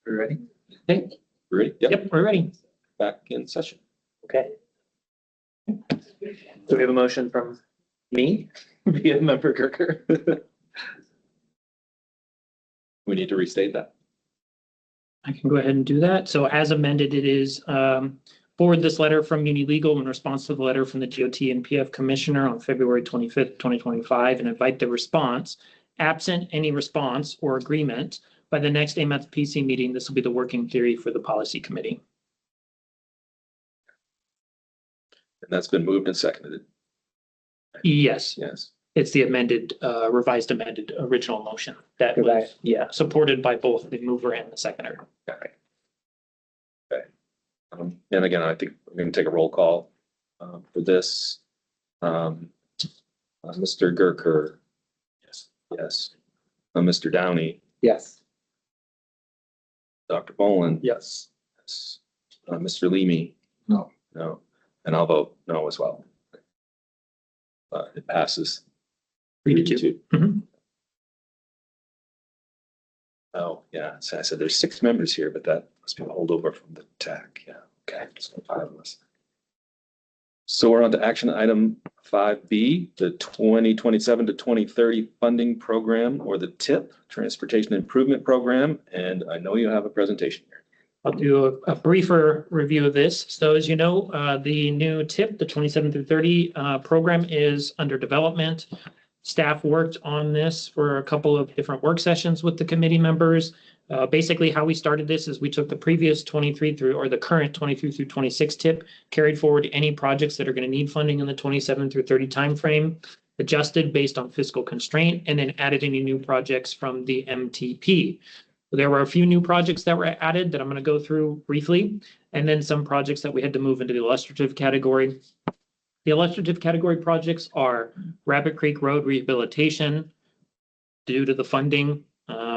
We ready? Okay, we ready? Yep, we're ready. Back in session. Okay. So we have a motion from me via member Gerker. We need to restate that. I can go ahead and do that. So as amended, it is forward this letter from Muni Legal in response to the letter from the GOT and PF Commissioner on February 25th, 2025, and invite the response. Absent any response or agreement by the next AMATS PC meeting, this will be the working theory for the policy committee. And that's been moved and seconded. Yes, Yes. it's the amended, revised amended original motion that was, yeah, supported by both the mover and the seconder. All right. Okay. And again, I think we're going to take a roll call for this. Mr. Gerker. Yes. Yes. Mr. Downey, Yes. Dr. Boland. Yes. Yes. Mr. Leamy. No. No. And I'll vote no as well. It passes 3-2. Mhm. Oh, yeah. So I said there's 6 members here, but that must be a holdover from the TAC. Yeah. Okay. So 5 of us. So we're on to action item 5B, the 2027 to 2030 funding program, or the TIP, Transportation Improvement Program. And I know you have a presentation here. I'll do a briefer review of this. So as you know, the new TIP, the 27 through 30 program is under development. Staff worked on this for a couple of different work sessions with the committee members. Basically, how we started this is we took the previous 23 through, or the current 23 through 26 TIP, carried forward any projects that are going to need funding in the 27 through 30 timeframe, adjusted based on fiscal constraint, and then added any new projects from the MTP. There were a few new projects that were added that I'm going to go through briefly, and then some projects that we had to move into the illustrative category. The illustrative category projects are Rabbit Creek Road rehabilitation due to the funding,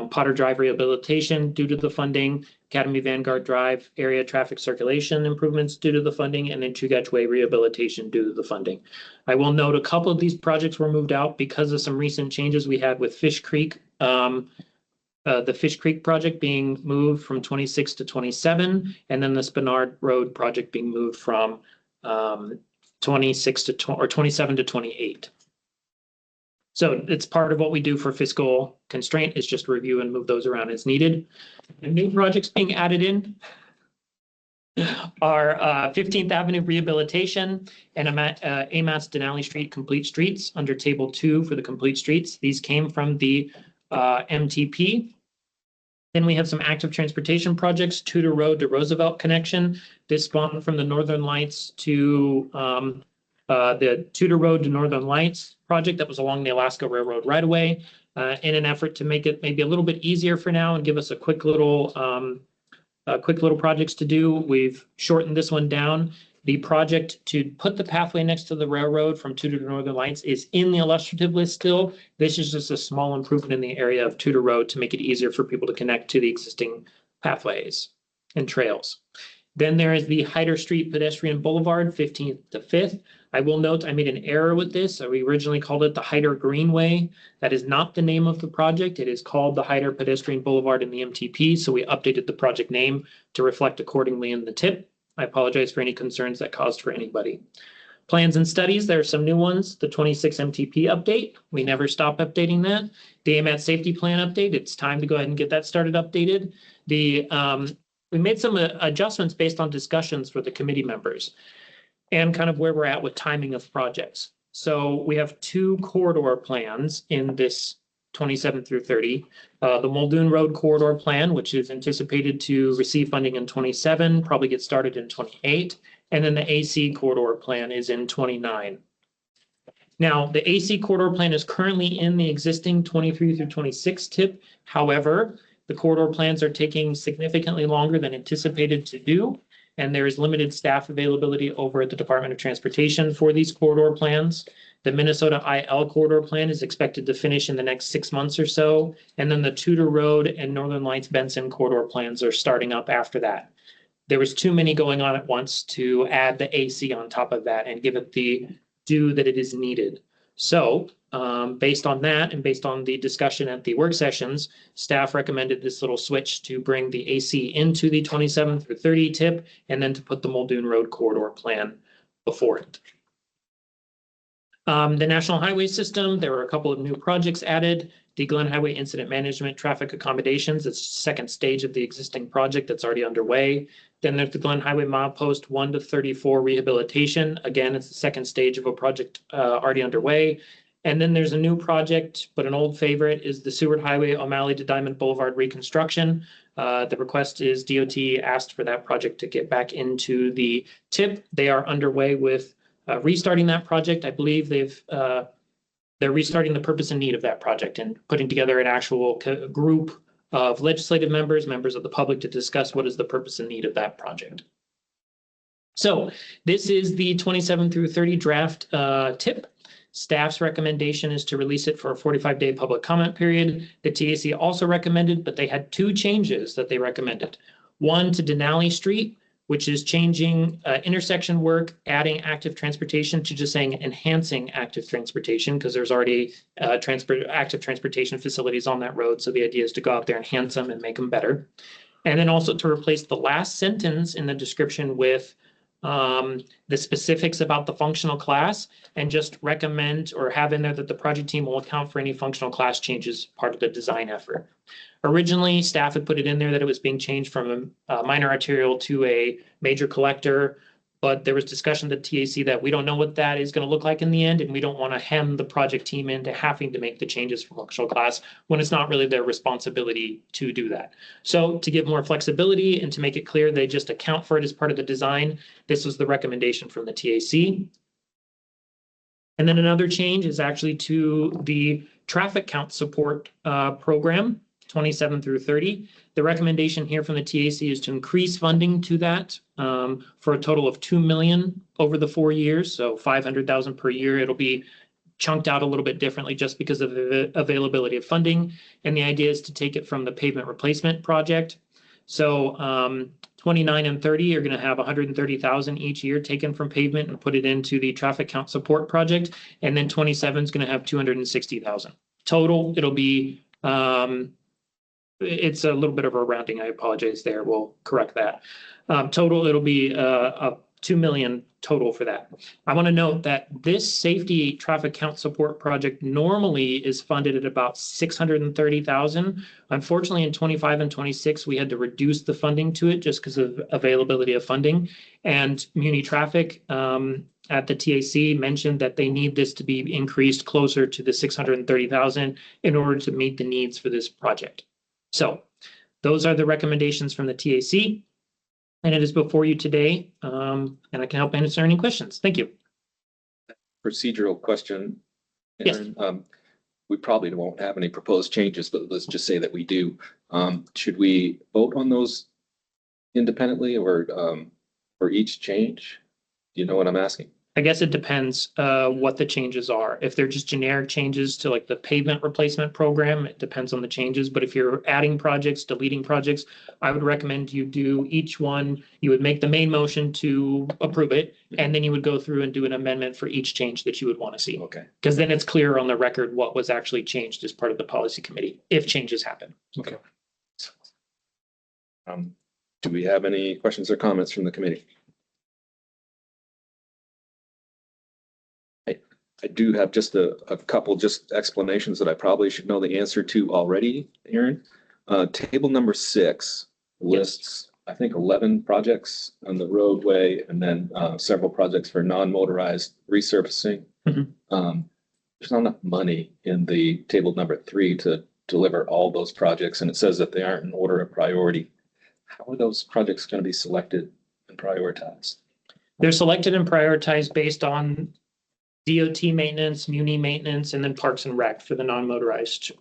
Potter Drive rehabilitation due to the funding, Academy Vanguard Drive area traffic circulation improvements due to the funding, and then Chugach Way rehabilitation due to the funding. I will note a couple of these projects were moved out because of some recent changes we had with Fish Creek. The Fish Creek project being moved from 26 to 27, and then the Spinard Road project being moved from 26 to 20, or 27 to 28. So it's part of what we do for fiscal constraint, is just review and move those around as needed. And new projects being added in are 15th Avenue rehabilitation and AMATS Denali Street complete streets under table 2 for the complete streets. These came from the MTP. Then we have some active transportation projects, Tudor Road to Roosevelt connection. This spawned from the Northern Lights to the Tudor Road to Northern Lights project that was along the Alaska Railroad right away, in an effort to make it maybe a little bit easier for now and give us a quick little projects to do. We've shortened this one down. The project to put the pathway next to the railroad from Tudor to Northern Lights is in the illustrative list still. This is just a small improvement in the area of Tudor Road to make it easier for people to connect to the existing pathways and trails. Then there is the Hyder Street Pedestrian Boulevard, 15th to 5th. I will note I made an error with this. We originally called it the Hyder Greenway. That is not the name of the project. It is called the Hyder Pedestrian Boulevard in the MTP. So we updated the project name to reflect accordingly in the TIP. I apologize for any concerns that caused for anybody. Plans and studies, there are some new ones. The 26 MTP update, we never stop updating that. The AMAT safety plan update, it's time to go ahead and get that started updated. We made some adjustments based on discussions for the committee members and kind of where we're at with timing of projects. So we have 2 corridor plans in this 27 through 30. The Muldoon Road Corridor Plan, which is anticipated to receive funding in 27, probably get started in 28. And then the AC Corridor Plan is in 29. Now, the AC Corridor Plan is currently in the existing 23 through 26 TIP. However, the corridor plans are taking significantly longer than anticipated to do, and there is limited staff availability over at the Department of Transportation for these corridor plans. The Minnesota IL corridor plan is expected to finish in the next 6 months or so, and then the Tudor Road and Northern Lights Benson corridor plans are starting up after that. There was too many going on at once to add the AC on top of that and give it the due that it is needed. So based on that and based on the discussion at the work sessions, staff recommended this little switch to bring the AC into the 27 through 30 tip and then to put the Muldoon Road corridor plan before it. The National Highway System, there were a couple of new projects added. The Glen Highway Incident Management Traffic Accommodations, it's the second stage of the existing project that's already underway. Then there's the Glen Highway Milepost 1 to 34 rehabilitation. Again, it's the second stage of a project already underway. And then there's a new project, but an old favorite is the Seward Highway O'Malley to Diamond Boulevard reconstruction. The request is DOT asked for that project to get back into the tip. They are underway with restarting that project. I believe they're restarting the purpose and need of that project and putting together an actual group of legislative members, members of the public to discuss what is the purpose and need of that project. So this is the 27 through 30 draft tip. Staff's recommendation is to release it for a 45-day public comment period. The TAC also recommended, but they had two changes that they recommended. One to Denali Street, which is changing intersection work, adding active transportation to just saying enhancing active transportation, because there's already active transportation facilities on that road. So the idea is to go out there, enhance them and make them better. And then also to replace the last sentence in the description with the specifics about the functional class and just recommend or have in there that the project team will account for any functional class changes part of the design effort. Originally, staff had put it in there that it was being changed from a minor arterial to a major collector, but there was discussion at TAC that we don't know what that is going to look like in the end, and we don't want to hem the project team into having to make the changes for functional class when it's not really their responsibility to do that. So to give more flexibility and to make it clear they just account for it as part of the design, this was the recommendation from the TAC. And then another change is actually to the traffic count support program, 27 through 30. The recommendation here from the TAC is to increase funding to that for a total of $2 million over the 4 years. So 500,000 per year. It'll be chunked out a little bit differently just because of the availability of funding. And the idea is to take it from the pavement replacement project. So 29 and 30 are going to have 130,000 each year taken from pavement and put it into the traffic count support project. And then 27 is going to have 260,000 total. It'll be it's a little bit of a rounding. I apologize there. We'll correct that. Total, it'll be a 2 million total for that. I want to note that this safety traffic count support project normally is funded at about 630,000. Unfortunately, in 25 and 26, we had to reduce the funding to it just because of availability of funding. And Muni Traffic at the TAC mentioned that they need this to be increased closer to the 630,000 in order to meet the needs for this project. So those are the recommendations from the TAC, and it is before you today, and I can help answer any questions. Thank you. Procedural question. Yes. Aaron. We probably won't have any proposed changes, but let's just say that we do. Should we vote on those independently or for each change? Do you know what I'm asking? I guess it depends what the changes are. If they're just generic changes to like the pavement replacement program, it depends on the changes. But if you're adding projects, deleting projects, I would recommend you do each one. You would make the main motion to approve it, and then you would go through and do an amendment for each change that you would want to see. Okay. Because then it's clear on the record what was actually changed as part of the policy committee, if changes happen. Okay. Do we have any questions or comments from the committee? I do have just a couple just explanations that I probably should know the answer to already, Aaron. Table number 6 lists, I think, 11 projects on the roadway and then several projects for non-motorized resurfacing. Mhm. There's not enough money in the table number 3 to deliver all those projects, and it says that they aren't in order of priority. How are those projects going to be selected and prioritized? They're selected and prioritized based on DOT maintenance, Muni maintenance, and then Parks and Rec for the non-motorized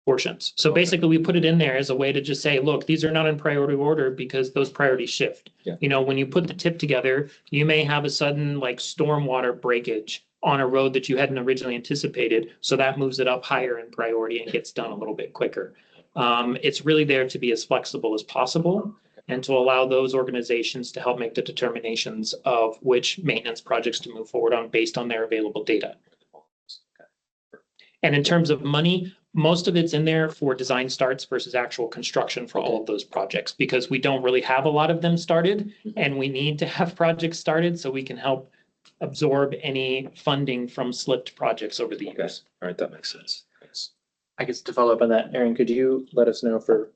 portions. So Okay. basically we put it in there as a way to just say, look, these are not in priority order because those priorities shift. Yeah. You know, when you put the tip together, you may have a sudden like stormwater breakage on a road that you hadn't originally anticipated. So that moves it up higher in priority and gets done a little bit quicker. It's really there to be as flexible as possible and to allow those organizations to help make the determinations of which maintenance projects to move forward on based on their available data. And in terms of money, most of it's in there for design starts versus actual construction for all of those projects, because we don't really have a lot of them started, and we need to have projects started so we can help absorb any funding from slipped projects over the years. All right, that makes sense. Thanks. I guess to follow up on that, Aaron, could you let us know for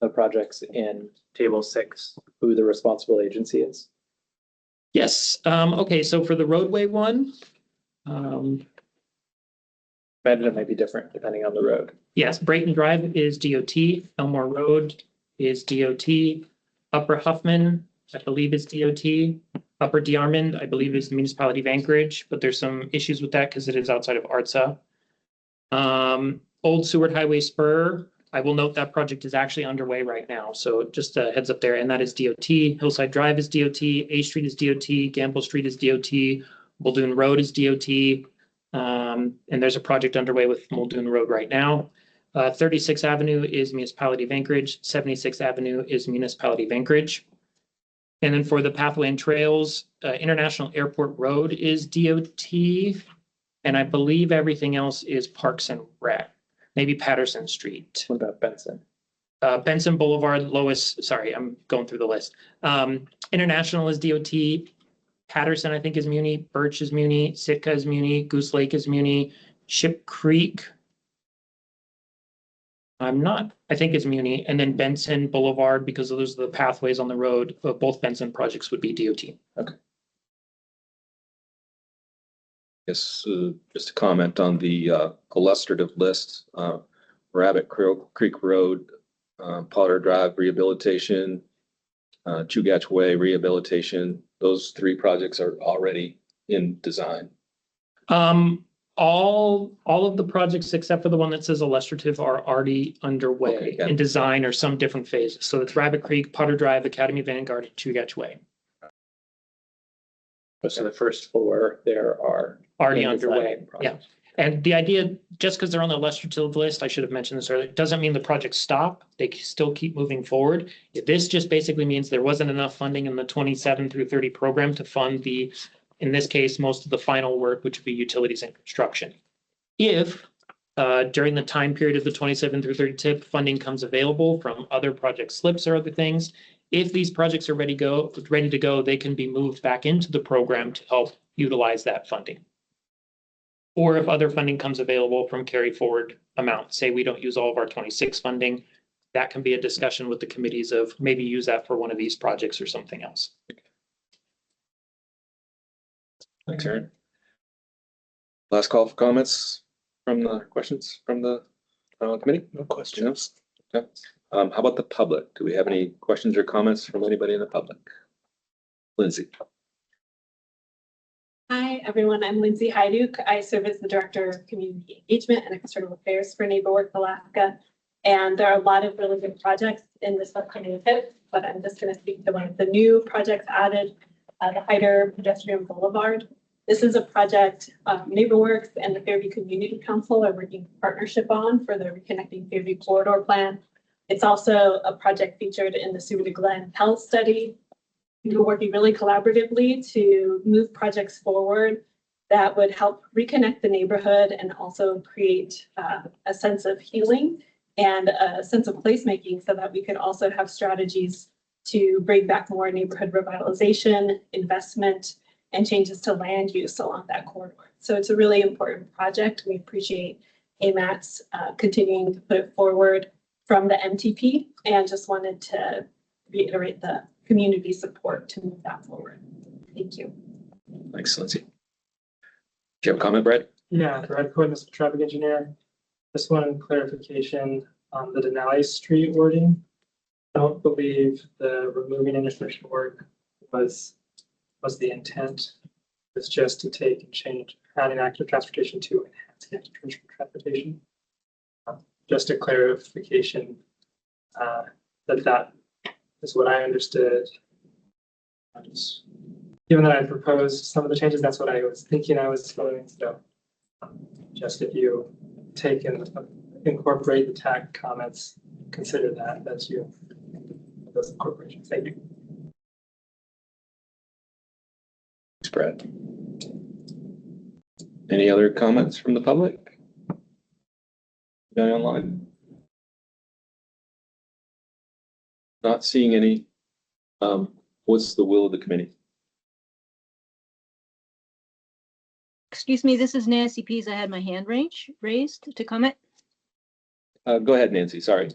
the projects in table 6, who the responsible agency is? Yes, okay, so for the roadway one, Imagine it might be different depending on the road. yes, Brayton Drive is DOT, Elmore Road is DOT, Upper Huffman, I believe is DOT, Upper DeArmond, I believe is the municipality of Anchorage, but there's some issues with that because it is outside of ARTSA. Old Seward Highway Spur, I will note that project is actually underway right now, so just a heads up there, and that is DOT. Hillside Drive is DOT, A Street is DOT, Gamble Street is DOT, Muldoon Road is DOT. And there's a project underway with Muldoon Road right now. 36th Avenue is Municipality of Anchorage, 76th Avenue is Municipality of Anchorage. And then for the pathway and trails, International Airport Road is DOT. And I believe everything else is Parks and Rec, maybe Patterson Street. What about Benson? Benson Boulevard, Lois, sorry, I'm going through the list. International is DOT. Patterson, I think, is Muni. Birch is Muni. Sitka is Muni. Goose Lake is Muni. Ship Creek, I think it's Muni. And then Benson Boulevard, because those are the pathways on the road. Both Benson projects would be DOT. Yes, just a comment on the illustrative list, Rabbit Creek Road, Potter Drive rehabilitation, Chugach Way rehabilitation. Those 3 projects are already in design. All of the projects except for the one that says illustrative are already underway Okay, got it. in design or some different phases. So it's Rabbit Creek, Potter Drive, Academy Vanguard, and Chugach Way. So the first 4 there are Already in design underway, yeah. projects. And the idea, just because they're on the illustrative list, I should have mentioned this earlier, doesn't mean the projects stop. They still keep moving forward. This just basically means there wasn't enough funding in the 27 through 30 program to fund the, in this case, most of the final work, which would be utilities and construction. If during the time period of the 27 through 30 tip funding comes available from other project slips or other things, if these projects are ready to go, they can be moved back into the program to help utilize that funding. Or if other funding comes available from carry forward amounts, say we don't use all of our 26 funding, that can be a discussion with the committees of maybe use that for one of these projects or something else. Thanks, Aaron. Last call for comments from the questions from the committee? No questions. Okay. How about the public? Do we have any questions or comments from anybody in the public? Lindsay. Hi, everyone. I'm Lindsay Hyduk. I serve as the Director of Community Engagement and External Affairs for NeighborWorks Alaska. And there are a lot of really good projects in this upcoming tip, but I'm just going to speak to one of the new projects added, the Hyder Pedestrian Boulevard. This is a project NeighborWorks and the Fairview Community Council are working in partnership on for the Reconnecting Fairview Corridor Plan. It's also a project featured in the Seward to Glen Health Study. We're working really collaboratively to move projects forward that would help reconnect the neighborhood and also create a sense of healing and a sense of placemaking so that we could also have strategies to bring back more neighborhood revitalization, investment, and changes to land use along that corridor. So it's a really important project. We appreciate AMAT's continuing to put it forward from the MTP and just wanted to reiterate the community support to move that forward. Thank you. Thanks, Lindsay. Do you have a comment, Brad? Yeah, Brad Cohen, Mr. Traffic Engineer. Just one clarification on the Denali Street wording. I don't believe the removing intersection work was the intent. It's just to take and change adding active transportation to enhancing active transportation. Just a clarification that is what I understood. Given that I proposed some of the changes, that's what I was thinking I was following. So just if you take and incorporate the TAC comments, consider that as you those incorporations. Thank you. Thanks, Brad. Any other comments from the public? Guy online? Not seeing any. What's the will of the committee? Excuse me, this is Nancy Pease. I had my hand raised to comment. Go ahead, Nancy, sorry.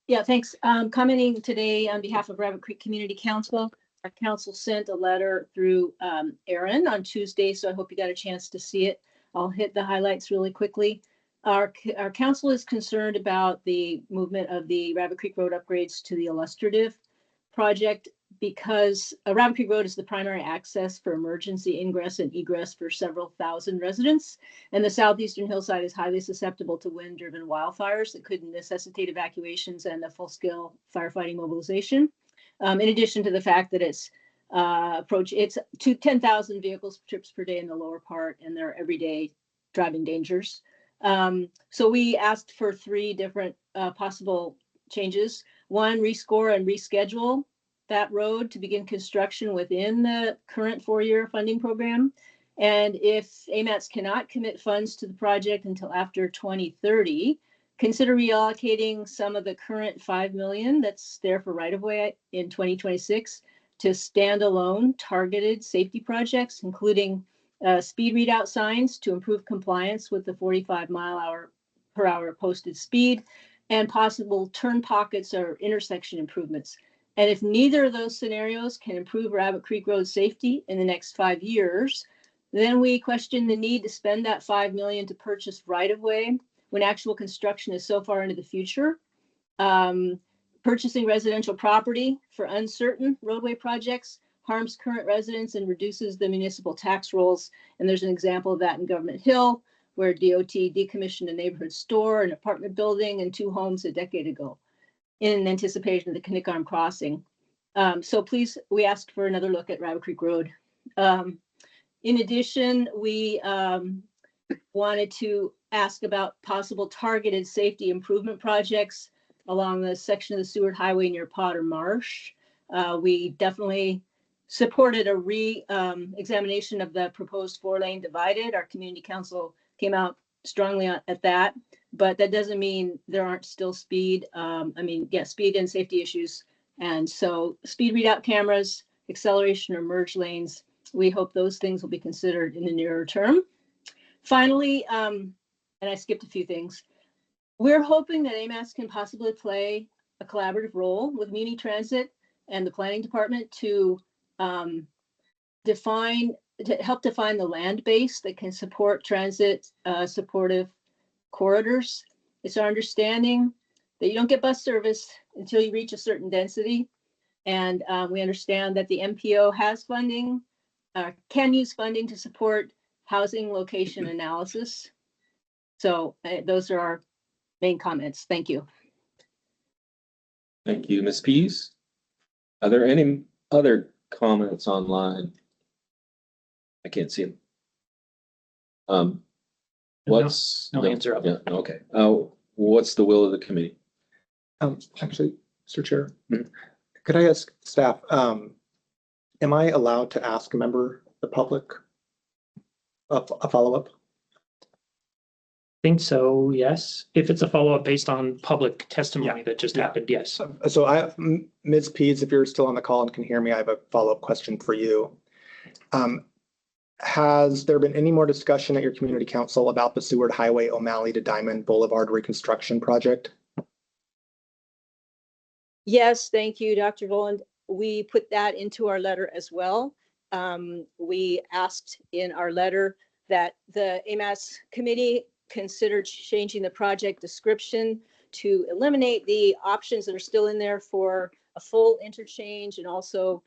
Yeah, thanks. Commenting today on behalf of Rabbit Creek Community Council. Our council sent a letter through Aaron on Tuesday, so I hope you got a chance to see it. I'll hit the highlights really quickly. Our council is concerned about the movement of the Rabbit Creek Road upgrades to the illustrative project because Rabbit Creek Road is the primary access for emergency ingress and egress for several thousand residents. And the southeastern hillside is highly susceptible to wind-driven wildfires that could necessitate evacuations and a full-scale firefighting mobilization. In addition to the fact that it's to 10,000 vehicles trips per day in the lower part, and they're everyday driving dangers. So we asked for 3 different possible changes. 1, rescore and reschedule that road to begin construction within the current 4-year funding program. And if AMATS cannot commit funds to the project until after 2030, consider reallocating some of the current $5 million that's there for right-of-way in 2026 to standalone targeted safety projects, including speed readout signs to improve compliance with the 45 mph posted speed, and possible turn pockets or intersection improvements. And if neither of those scenarios can improve Rabbit Creek Road safety in the next 5 years, then we question the need to spend that $5 million to purchase right-of-way when actual construction is so far into the future. Purchasing residential property for uncertain roadway projects harms current residents and reduces the municipal tax rolls. And there's an example of that in Government Hill, where DOT decommissioned a neighborhood store, an apartment building, and 2 homes a decade ago in anticipation of the Knickarm crossing. So please, we asked for another look at Rabbit Creek Road. In addition, we wanted to ask about possible targeted safety improvement projects along the section of the Seward Highway near Potter Marsh. We definitely supported a examination of the proposed 4-lane divided. Our community council came out strongly at that, but that doesn't mean there aren't still speed. Speed and safety issues. And so speed readout cameras, acceleration or merge lanes, we hope those things will be considered in the nearer term. Finally, and I skipped a few things, we're hoping that AMAS can possibly play a collaborative role with Muni Transit and the planning department to help define the land base that can support transit supportive corridors. It's our understanding that you don't get bus service until you reach a certain density. And we understand that the MPO has funding, can use funding to support housing location analysis. So those are our main comments. Thank you. Thank you, Ms. Pease. Are there any other comments online? I can't see them. What's No answer up. Yeah, okay. What's the will of the committee? Actually, Mr. Chair, Mhm. could I ask staff, am I allowed to ask a member of the public a follow-up? Think so, yes. If it's a follow-up based on public testimony that just happened, yes. So Ms. Pease, if you're still on the call and can hear me, I have a follow-up question for you. Has there been any more discussion at your community council about the Seward Highway O'Malley to Diamond Boulevard reconstruction project? Yes, thank you, Dr. Voland. We put that into our letter as well. We asked in our letter that the AMAS committee considered changing the project description to eliminate the options that are still in there for a full interchange and also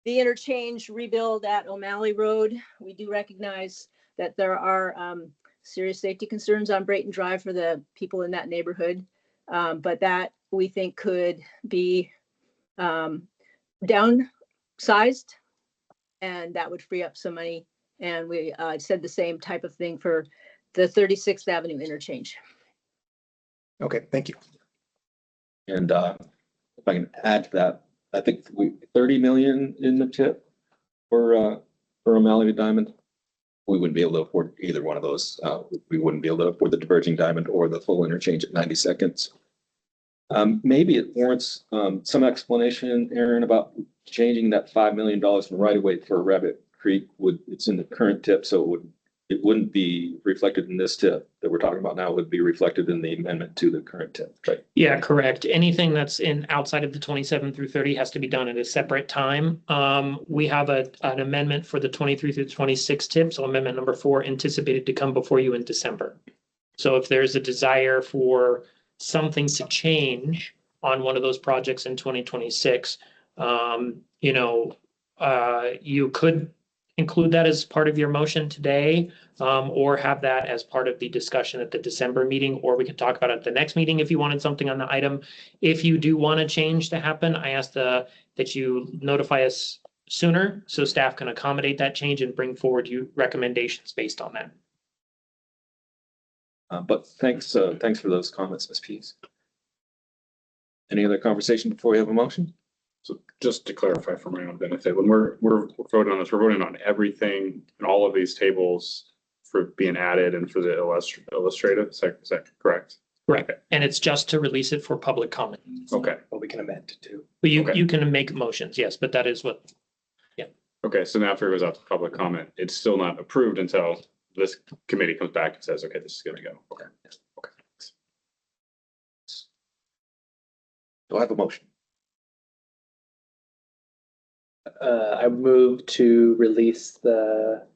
the interchange rebuild at O'Malley Road. We do recognize that there are serious safety concerns on Brayton Drive for the people in that neighborhood, but that we think could be downsized, and that would free up some money. And we said the same type of thing for the 36th Avenue interchange. Okay, thank you. And if I can add to that, I think 30 million in the tip for O'Malley to Diamond. we wouldn't be able to afford either one of those. We wouldn't be able to afford the diverging diamond or the full interchange at 90 seconds. Maybe it warrants some explanation, Aaron, about changing that $5 million from right of way for Rabbit Creek. It's in the current tip, so it wouldn't be reflected in this tip that we're talking about now. It would be reflected in the amendment to the current tip, right? Yeah, correct. Anything that's in outside of the 27 through 30 has to be done at a separate time. We have an amendment for the 23 through 26 tip. So amendment number 4 anticipated to come before you in December. So if there's a desire for something to change on one of those projects in 2026, you could include that as part of your motion today, or have that as part of the discussion at the December meeting, or we can talk about it at the next meeting if you wanted something on the item. If you do want a change to happen, I ask that you notify us sooner so staff can accommodate that change and bring forward you recommendations based on that. But thanks for those comments, Ms. Pease. Any other conversation before we have a motion? So just to clarify for my own benefit, when we're voting on this, we're voting on everything in all of these tables for being added and for the illustrative. Is that correct? Correct. And it's just to release it for public comment. Okay. Well, we can amend too. But Okay. you can make motions, yes, but that is what. Okay. So now after it goes out to public comment, it's still not approved until this committee comes back and says, okay, this is going to go. Okay. Okay. Do I have a motion? I move to release the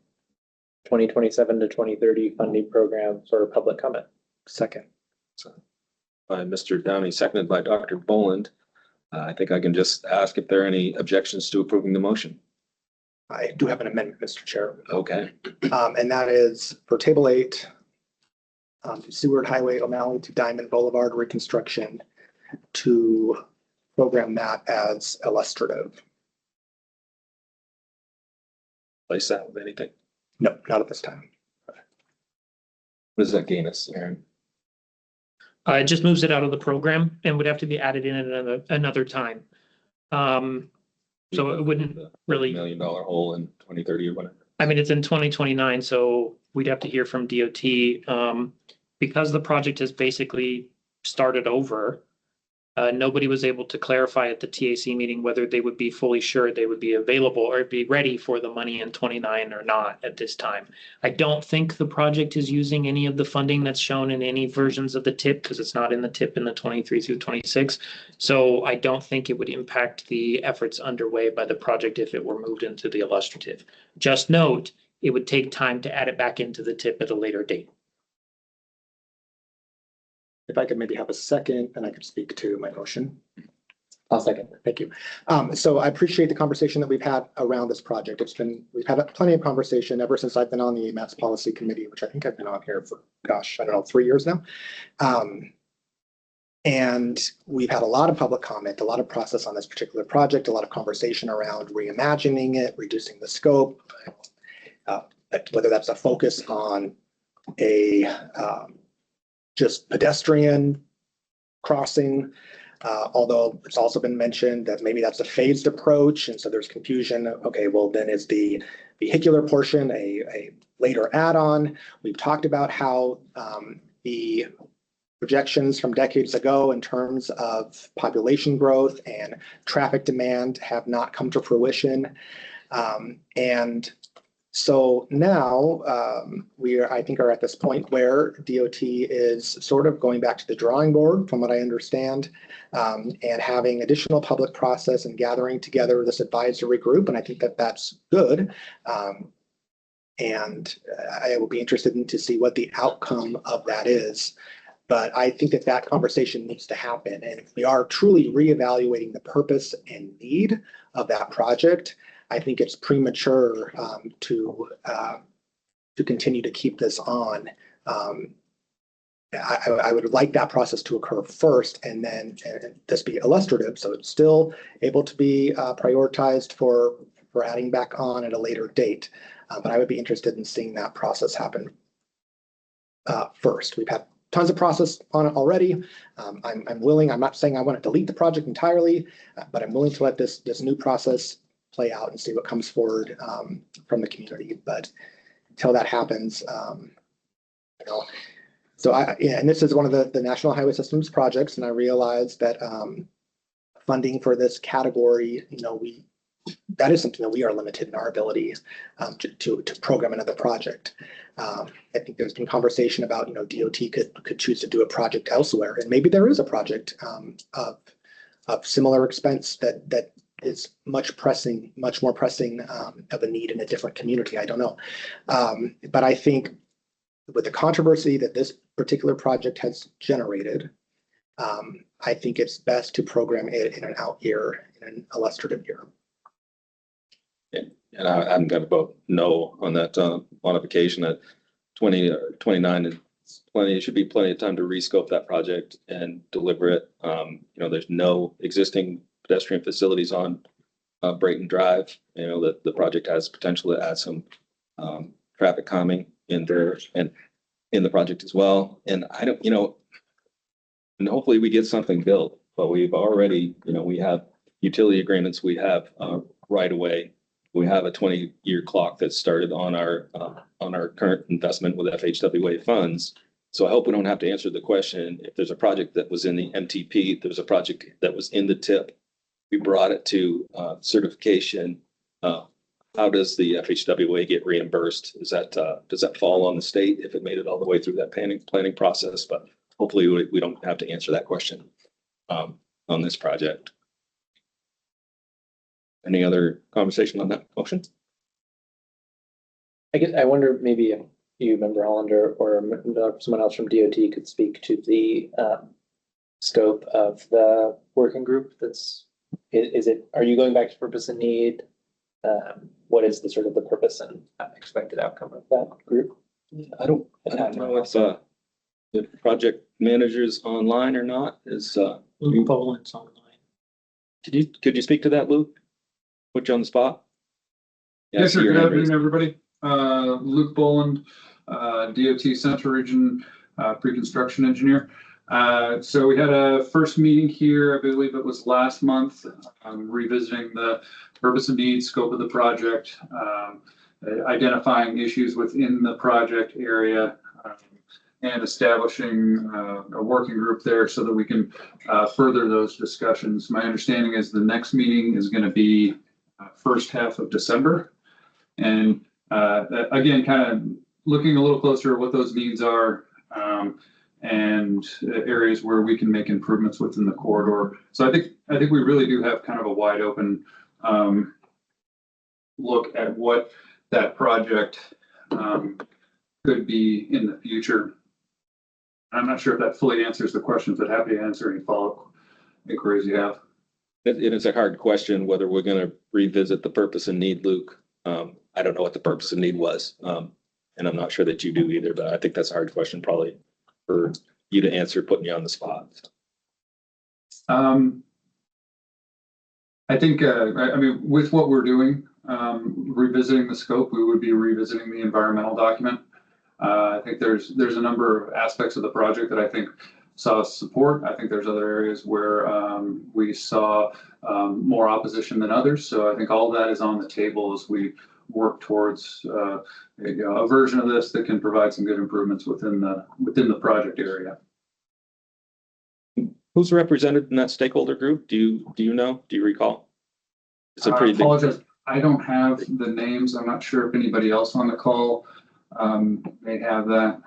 2027 to 2030 funding program for public comment. Second. By Mr. Downey, seconded by Dr. Boland. I think I can just ask if there are any objections to approving the motion. I do have an amendment, Mr. Chair. Okay. And that is for table 8, Seward Highway O'Malley to Diamond Boulevard reconstruction, to program that as illustrative. Place that with anything. No, not at this time. What does that gain us, Aaron? It just moves it out of the program and would have to be added in at another time. So it wouldn't really, $1 million hole in 2030 or whatever. I mean, it's in 2029, so we'd have to hear from DOT. Because the project has basically started over, nobody was able to clarify at the TAC meeting whether they would be fully sure they would be available or be ready for the money in 29 or not at this time. I don't think the project is using any of the funding that's shown in any versions of the TIP because it's not in the TIP in the 23 through 26. So I don't think it would impact the efforts underway by the project if it were moved into the illustrative. Just note, it would take time to add it back into the TIP at a later date. If I could maybe have a second, and I could speak to my motion. I'll second. Thank you. So I appreciate the conversation that we've had around this project. We've had plenty of conversation ever since I've been on the AMATS policy committee, which I think I've been on here for, gosh, I don't know, 3 years now. And we've had a lot of public comment, a lot of process on this particular project, a lot of conversation around reimagining it, reducing the scope, whether that's a focus on a just pedestrian crossing, although it's also been mentioned that maybe that's a phased approach, and so there's confusion. Okay, well then is the vehicular portion a later add-on? We've talked about how the projections from decades ago in terms of population growth and traffic demand have not come to fruition. And so now I think are at this point where DOT is sort of going back to the drawing board, from what I understand, and having additional public process and gathering together this advisory group. And I think that that's good. And I will be interested to see what the outcome of that is. But I think that that conversation needs to happen. And if we are truly reevaluating the purpose and need of that project, I think it's premature to continue to keep this on. I would like that process to occur first, and then this be illustrative, so it's still able to be prioritized for adding back on at a later date. But I would be interested in seeing that process happen first. We've had tons of process on it already. I'm willing. I'm not saying I want to delete the project entirely, but I'm willing to let this new process play out and see what comes forward from the community. But until that happens, you know, so and this is one of the National Highway Systems projects, and I realize that funding for this category, you know, that is something that we are limited in our ability to program another project. I think there's been conversation about, you know, DOT could choose to do a project elsewhere, and maybe there is a project of similar expense that is much more pressing of a need in a different community. I don't know. But I think with the controversy that this particular project has generated, I think it's best to program it in an out year, in an illustrative year. And I'm going to vote no on that modification at 20 or 29. It's plenty. It should be plenty of time to rescope that project and deliver it. You know, there's no existing pedestrian facilities on Brayton Drive. You know, that the project has potential to add some traffic calming in there and in the project as well. And I don't, you know, and hopefully we get something built, but we've already, you know, we have utility agreements, we have right away. We have a 20-year clock that started on our current investment with FHWA funds. So I hope we don't have to answer the question. If there's a project that was in the MTP, there's a project that was in the TIP, we brought it to certification. How does the FHWA get reimbursed? Does that fall on the state if it made it all the way through that planning process? But hopefully we don't have to answer that question on this project. Any other conversation on that motion? I guess I wonder maybe if you, Member Hollander, or someone else from DOT could speak to the scope of the working group. Are you going back to purpose and need? What is the sort of the purpose and expected outcome of that group? I don't know if project manager's online or not. Luke Boland's online. Could you speak to that, Luke? Put you on the spot. Yeah, Yes, sir. your Good hand raised. afternoon, everybody. Luke Boland, DOT Central Region pre-construction engineer. So we had a first meeting here, I believe it was last month, revisiting the purpose and need, scope of the project, identifying issues within the project area, and establishing a working group there so that we can further those discussions. My understanding is the next meeting is going to be first half of December. And again, kind of looking a little closer at what those needs are and areas where we can make improvements within the corridor. So I think we really do have kind of a wide open look at what that project could be in the future. I'm not sure if that fully answers the questions, but happy to answer any follow-up inquiries you have. It is a hard question whether we're going to revisit the purpose and need, Luke. I don't know what the purpose and need was, and I'm not sure that you do either, but I think that's a hard question probably for you to answer, putting you on the spot. I think, I mean, with what we're doing, revisiting the scope, we would be revisiting the environmental document. I think there's a number of aspects of the project that I think saw support. I think there's other areas where we saw more opposition than others. So I think all that is on the table as we work towards a version of this that can provide some good improvements within the project area. Who's represented in that stakeholder group? Do you know? Do you recall? It's a pretty I apologize. I don't have the names. I'm not sure if anybody else on the call may have that.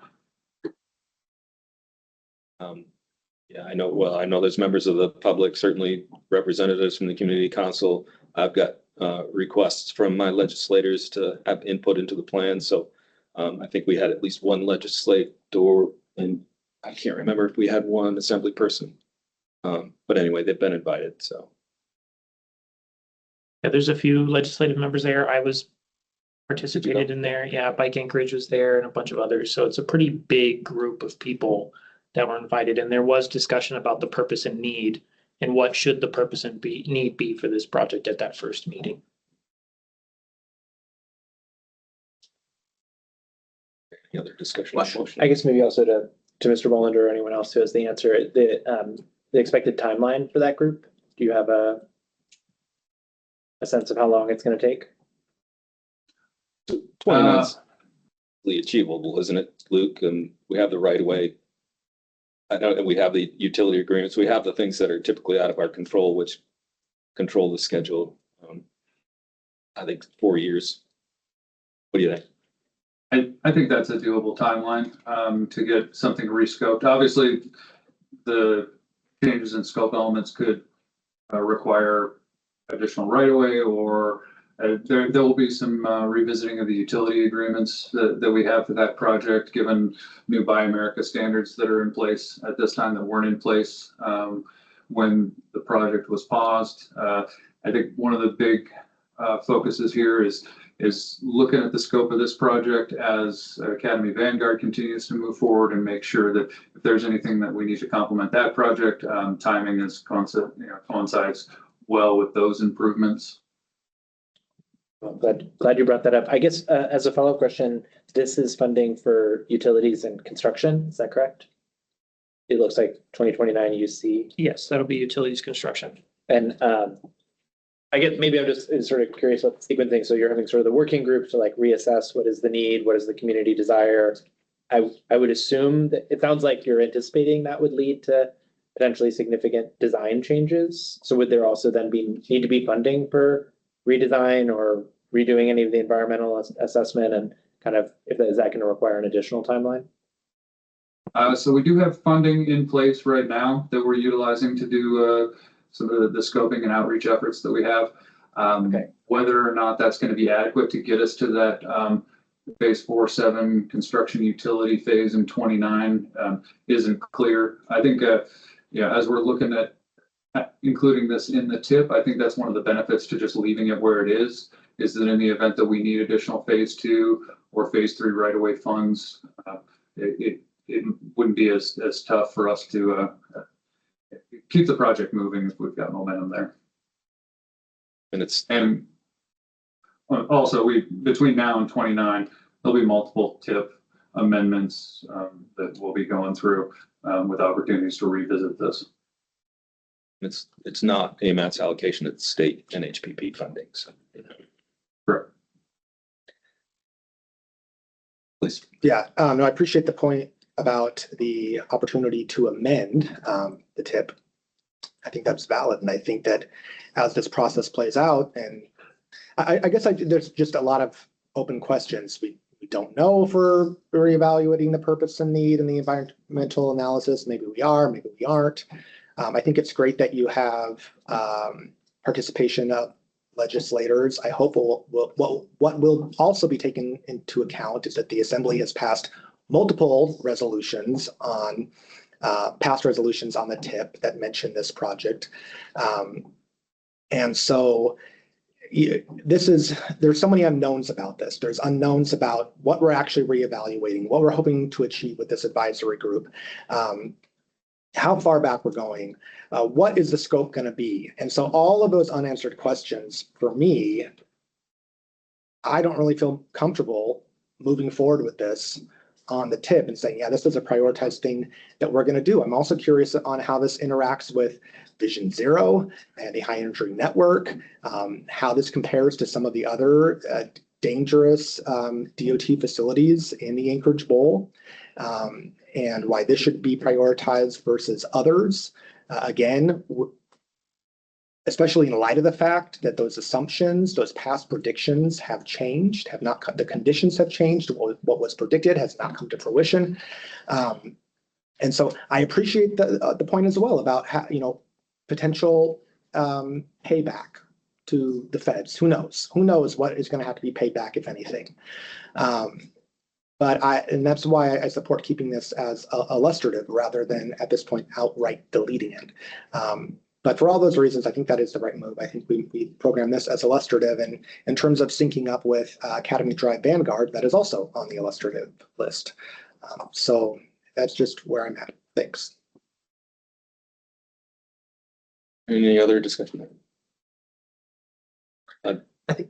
Yeah, I know. Well, I know there's members of the public, certainly representatives from the community council. I've got requests from my legislators to have input into the plan. So I think we had at least one legislator, and I can't remember if we had one assembly person. But anyway, they've been invited. So Yeah, there's a few legislative members there. I was participated in there. Yeah, Bike Anchorage was there and a bunch of others. So it's a pretty big group of people that were invited. And there was discussion about the purpose and need and what should the purpose and need be for this project at that first meeting. any other discussion? I guess maybe also to Mr. Boland or anyone else who has the answer, the expected timeline for that group. Do you have a sense of how long it's going to take? 20 months. achievable, isn't it, Luke? And we have the right of way. I know that we have the utility agreements. We have the things that are typically out of our control, which control the schedule. I think 4 years. What do you think? I think that's a doable timeline to get something rescoped. Obviously, the changes in scope elements could require additional right of way, or there will be some revisiting of the utility agreements that we have for that project, given new Buy America standards that are in place at this time that weren't in place when the project was paused. I think one of the big focuses here is looking at the scope of this project as Academy Vanguard continues to move forward, and make sure that if there's anything that we need to complement that project, timing is coincides well with those improvements. Well, glad you brought that up. I guess as a follow-up question, this is funding for utilities and construction, is that correct? It looks like 2029 UC. Yes, that'll be utilities construction. And I guess maybe I'm just sort of curious about the sequencing. So you're having sort of the working group to like reassess what is the need, what is the community desire. I would assume that it sounds like you're anticipating that would lead to potentially significant design changes. So would there also then need to be funding for redesign or redoing any of the environmental assessment, and kind of is that going to require an additional timeline? So we do have funding in place right now that we're utilizing to do some of the scoping and outreach efforts that we have. Okay. Whether or not that's going to be adequate to get us to that phase 4-7 construction utility phase in 29 isn't clear. I think, as we're looking at including this in the tip, I think that's one of the benefits to just leaving it where it is that in the event that we need additional phase 2 or phase 3 right-of-way funds, it wouldn't be as tough for us to keep the project moving if we've got momentum there. And also, between now and 29, there'll be multiple tip amendments that we'll be going through with opportunities to revisit this. It's not AMAT's allocation, it's state NHPP funding. So, Correct. Please. Yeah, no, I appreciate the point about the opportunity to amend the tip. I think that's valid, and I think that as this process plays out, and I guess there's just a lot of open questions. We don't know if we're reevaluating the purpose and need and the environmental analysis. Maybe we are, maybe we aren't. I think it's great that you have participation of legislators. I hope what will also be taken into account is that the Assembly has passed multiple resolutions on the tip that mention this project. And so there's so many unknowns about this. There's unknowns about what we're actually reevaluating, what we're hoping to achieve with this advisory group, how far back we're going, what is the scope going to be? And so all of those unanswered questions, for me, I don't really feel comfortable moving forward with this on the tip and saying, yeah, this is a prioritized thing that we're going to do. I'm also curious on how this interacts with Vision Zero and the high energy network, how this compares to some of the other dangerous DOT facilities in the Anchorage Bowl, and why this should be prioritized versus others. Again, especially in light of the fact that those assumptions, those past predictions have changed, the conditions have changed, what was predicted has not come to fruition. And so I appreciate the point as well about how, potential payback to the feds. Who knows what is going to have to be paid back, if anything. And that's why I support keeping this as illustrative rather than at this point outright deleting it. But for all those reasons, I think that is the right move. I think we program this as illustrative, and in terms of syncing up with Academy Drive Vanguard, that is also on the illustrative list. So that's just where I'm at. Thanks. Any other discussion? I think.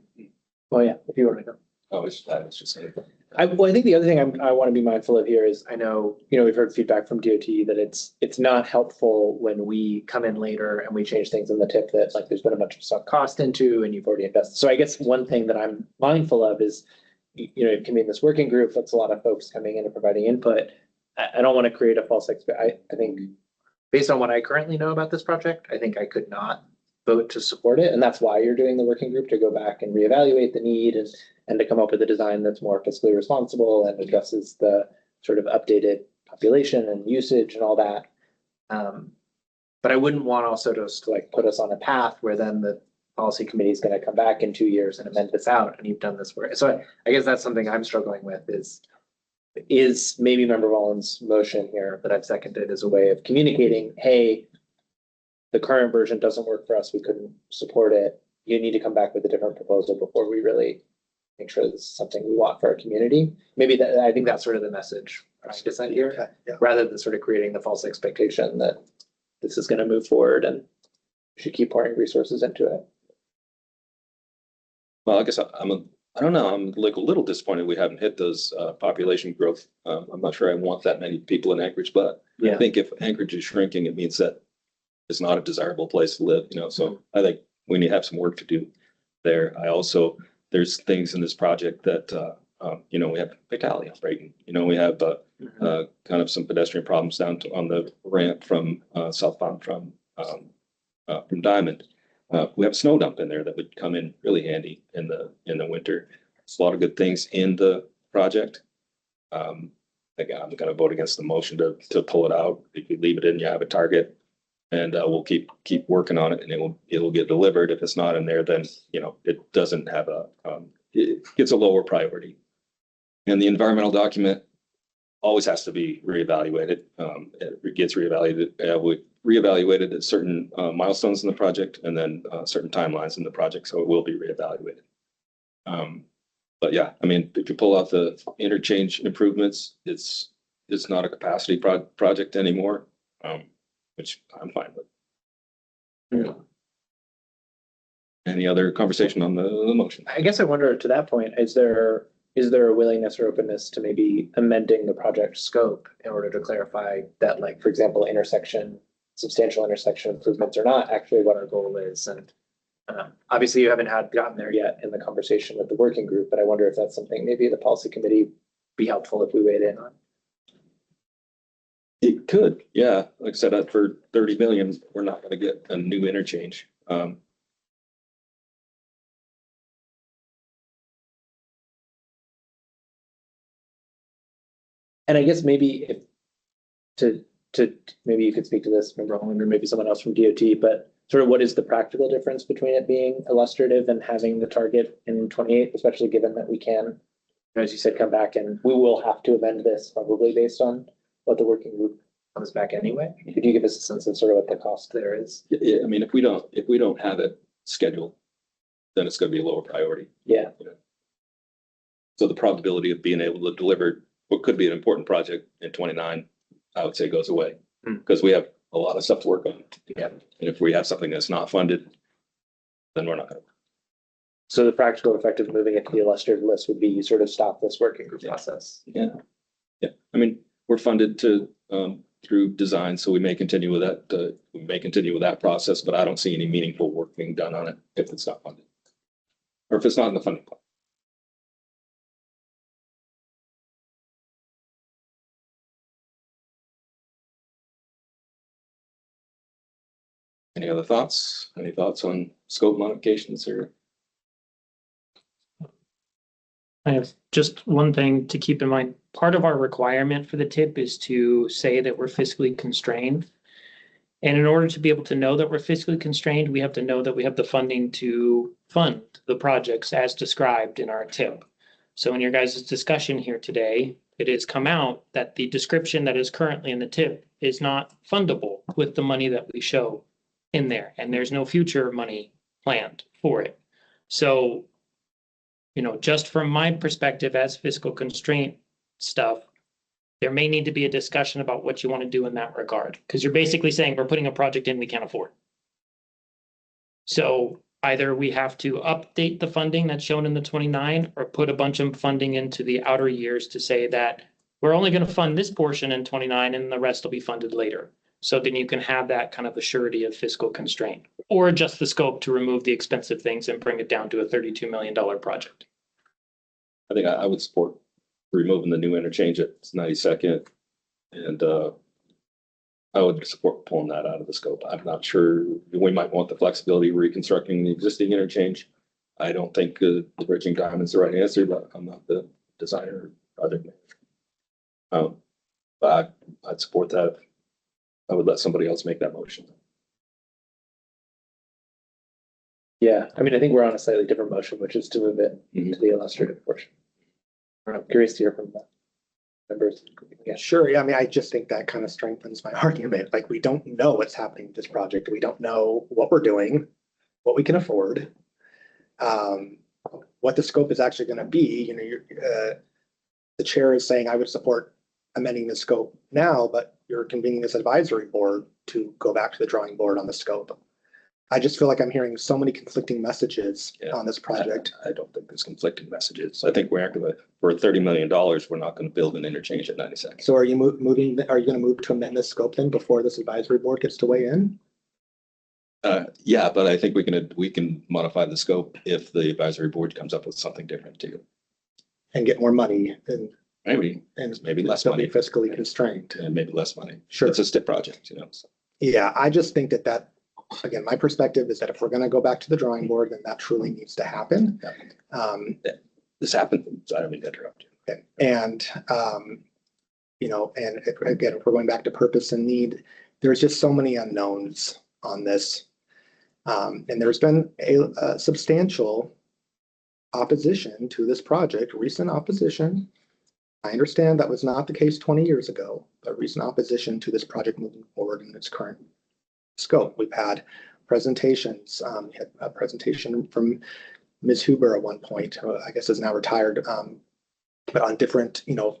Oh yeah, if you want to go. I was just saying. I think the other thing I want to be mindful of here is, I know, we've heard feedback from DOT that it's not helpful when we come in later and we change things in the tip that like there's been a bunch of sunk cost into and you've already invested. So I guess one thing that I'm mindful of is you convene this working group, that's a lot of folks coming in and providing input. I don't want to create a false I think based on what I currently know about this project, I think I could not vote to support it. And that's why you're doing the working group, to go back and reevaluate the need and to come up with a design that's more fiscally responsible and addresses the sort of updated population and usage and all that. But I wouldn't want also to like put us on a path where then the policy committee is going to come back in 2 years and amend this out, and you've done this work. So I guess that's something I'm struggling with is maybe Member Wallen's motion here that I've seconded as a way of communicating, hey, the current version doesn't work for us, we couldn't support it. You need to come back with a different proposal before we really make sure this is something we want for our community. Maybe that, I think that's sort of the message trying to send here, rather than sort of creating the false expectation that this is going to move forward and we should keep pouring resources into it. Well, I guess I don't know, I'm like a little disappointed we haven't hit those population growth. I'm not sure I want that many people in Anchorage, but I think if Anchorage is shrinking, it means that it's not a desirable place to live, so I think we need to have some work to do there. There's things in this project that, we have fatality on Brayton, we have kind of some pedestrian problems down on the ramp from southbound from Diamond. We have a snow dump in there that would come in really handy in the winter. There's a lot of good things in the project. Again, I'm going to vote against the motion to pull it out. If you leave it in, you have a target, and we'll keep working on it, and it will get delivered. If it's not in there, then it doesn't have it gets a lower priority. And the environmental document always has to be reevaluated. It gets reevaluated at certain milestones in the project, and then certain timelines in the project, so it will be reevaluated. But yeah, I mean, if you pull out the interchange improvements, it's not a capacity project anymore, which I'm fine with. Any other conversation on the motion? I guess I wonder, to that point, is there a willingness or openness to maybe amending the project scope in order to clarify that, like, for example, substantial intersection improvements are not actually what our goal is? And obviously you haven't gotten there yet in the conversation with the working group, but I wonder if that's something maybe the policy committee be helpful if we weighed in on. It could, yeah. Like I said, for 30 million, we're not going to get a new interchange. And I guess maybe maybe you could speak to this, Member Holland, or maybe someone else from DOT, but sort of what is the practical difference between it being illustrative and having the target in 28, especially given that we can, as you said, come back and we will have to amend this probably based on what the working group comes back anyway. Could you give us a sense of sort of what the cost there is? Yeah, I mean, if we don't have it scheduled, then it's going to be a lower priority. Yeah. So the probability of being able to deliver what could be an important project in 29, I would say, goes away, because we have a lot of stuff to work on. Yeah. And if we have something that's not funded, then we're not going to. So the practical effect of moving it to the illustrative list would be you sort of stop this working group process. Yeah. I mean, we're funded through design, so we may continue with that. Process, but I don't see any meaningful work being done on it if it's not funded, or if it's not in the funding plan. Any other thoughts? Any thoughts on scope modifications or? I have just one thing to keep in mind. Part of our requirement for the TIP is to say that we're fiscally constrained. And in order to be able to know that we're fiscally constrained, we have to know that we have the funding to fund the projects as described in our TIP. So in your guys' discussion here today, it has come out that the description that is currently in the TIP is not fundable with the money that we show in there, and there's no future money planned for it. So, just from my perspective as fiscal constraint stuff, there may need to be a discussion about what you want to do in that regard, because you're basically saying we're putting a project in we can't afford. So either we have to update the funding that's shown in the 29 or put a bunch of funding into the outer years to say that we're only going to fund this portion in 29 and the rest will be funded later. So then you can have that kind of a surety of fiscal constraint, or adjust the scope to remove the expensive things and bring it down to a $32 million project. I think I would support removing the new interchange at 92nd. And I would support pulling that out of the scope. I'm not sure, we might want the flexibility of reconstructing the existing interchange. I don't think the bridging diamond's the right answer, but I'm not the designer or project manager. But I'd support that. I would let somebody else make that motion. Yeah, I mean, I think we're on a slightly different motion, which is to move it to the illustrative portion. I'm curious to hear from the members. Yeah. Sure, yeah, I mean, I just think that kind of strengthens my argument. Like, we don't know what's happening with this project. We don't know what we're doing, what we can afford. What the scope is actually gonna be, you know, the chair is saying I would support amending the scope now, but you're convening this advisory board to go back to the drawing board on the scope. I just feel like I'm hearing so many conflicting messages on this project. I don't think there's conflicting messages. I think we're active for $30 million. We're not going to build an interchange at 92nd. So are you moving, are you gonna move to amend this scope then before this advisory board gets to weigh in? Yeah, but I think we can modify the scope if the advisory board comes up with something different too. And get more money and Maybe less still be money fiscally constrained? and maybe less money. Sure. It's a STIP project, you know. So. Yeah, I just think that, again, my perspective is that if we're gonna go back to the drawing board, then that truly needs to happen. This happened. So I don't mean to interrupt you. And, you know, and again, if we're going back to purpose and need, there's just so many unknowns on this. And there's been a substantial opposition to this project, recent opposition. I understand that was not the case 20 years ago, but recent opposition to this project moving forward in its current scope. We've had presentations, we had a presentation from Ms. Huber at one point, who I guess is now retired, but on different, you know,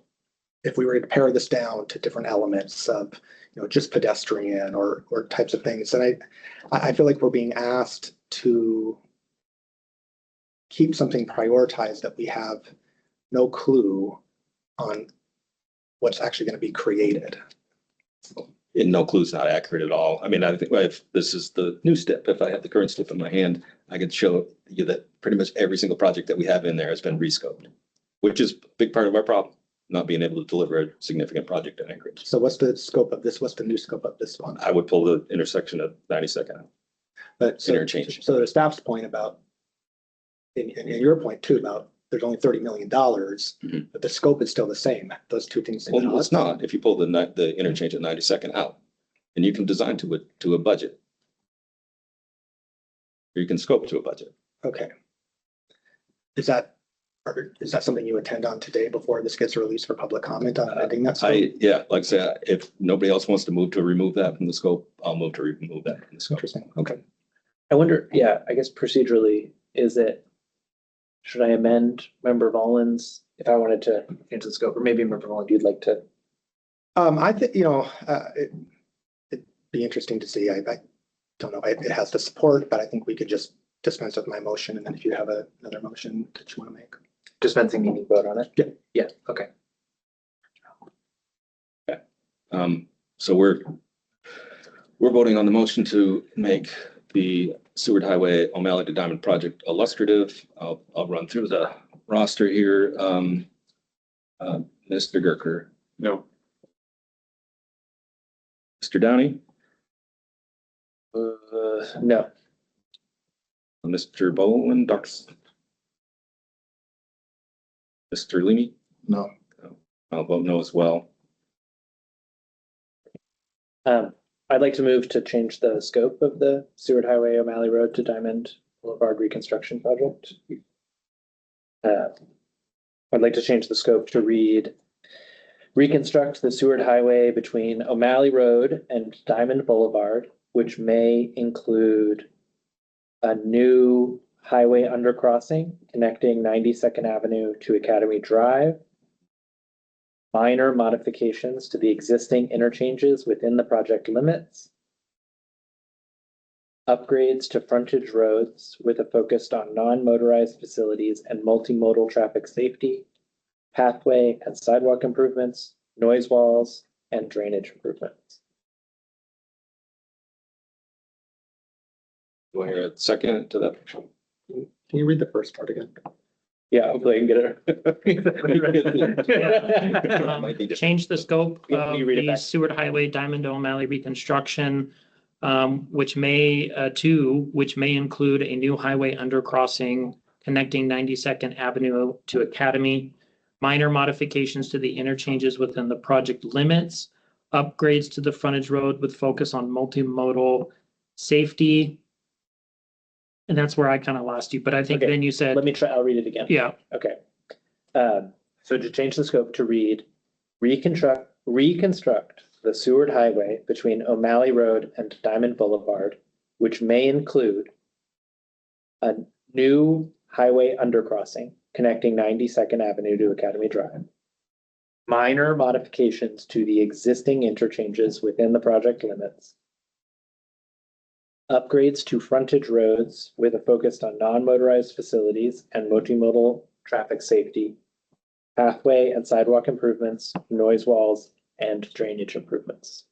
if we were to pare this down to different elements of, you know, just pedestrian or types of things. And I feel like we're being asked to keep something prioritized that we have no clue on what's actually going to be created. And no clue's not accurate at all. I mean, I think if this is the new STIP, if I had the current STIP in my hand, I could show you that pretty much every single project that we have in there has been rescoped, which is a big part of our problem, not being able to deliver a significant project in Anchorage. So what's the scope of this? What's the new scope of this one? I would pull the intersection of 92nd out. But so, Interchange. So the staff's point about, and your point too, about there's only $30 million, but the scope is still the same. Those two things. Well, it's not. If you pull the interchange at 92nd out, and you can design to a budget. Or you can scope to a budget. Okay. Is that something you intend on today before this gets released for public comment on amending that scope? Yeah, like I said, if nobody else wants to move to remove that from the scope, I'll move to remove that from the scope. Interesting. Okay. I wonder, yeah, I guess procedurally, should I amend Member Vollin's if I wanted to change the scope, or maybe Member Volin, you'd like to? I think, you know, it'd be interesting to see. I don't know. It has the support, but I think we could just dispense with my motion. And then if you have another motion that you want to make. Dispensing meaning vote on it? Yeah. Yeah, okay. Okay. So we're voting on the motion to make the Seward Highway O'Malley to Diamond project illustrative. I'll run through the roster here. Mr. Gerker. No. Mr. Downey. No. Mr. Bowen, Mr. Leamy? No. I'll vote no as well. I'd like to move to change the scope of the Seward Highway O'Malley Road to Diamond Boulevard reconstruction project. I'd like to change the scope to read reconstruct the Seward Highway between O'Malley Road and Diamond Boulevard, which may include a new highway undercrossing connecting 92nd Avenue to Academy Drive, minor modifications to the existing interchanges within the project limits, upgrades to frontage roads with a focus on non-motorized facilities and multimodal traffic safety, pathway and sidewalk improvements, noise walls, and drainage improvements. Do I hear a second to that? Can you read the first part again? Yeah, hopefully I can get Yeah. Might need to- Change the scope Yeah, of you read it the back. Seward Highway Diamond to O'Malley reconstruction, which may include a new highway undercrossing connecting 92nd Avenue to Academy, minor modifications to the interchanges within the project limits, upgrades to the frontage road with focus on multimodal safety. And that's where I kind of lost you, but I think Okay. then you said, Let me try, I'll read it again. yeah, Okay. So to change the scope to read, reconstruct the Seward Highway between O'Malley Road and Diamond Boulevard, which may include a new highway undercrossing connecting 92nd Avenue to Academy Drive, minor modifications to the existing interchanges within the project limits, upgrades to frontage roads with a focus on non-motorized facilities and multimodal traffic safety, pathway and sidewalk improvements, noise walls, and drainage improvements.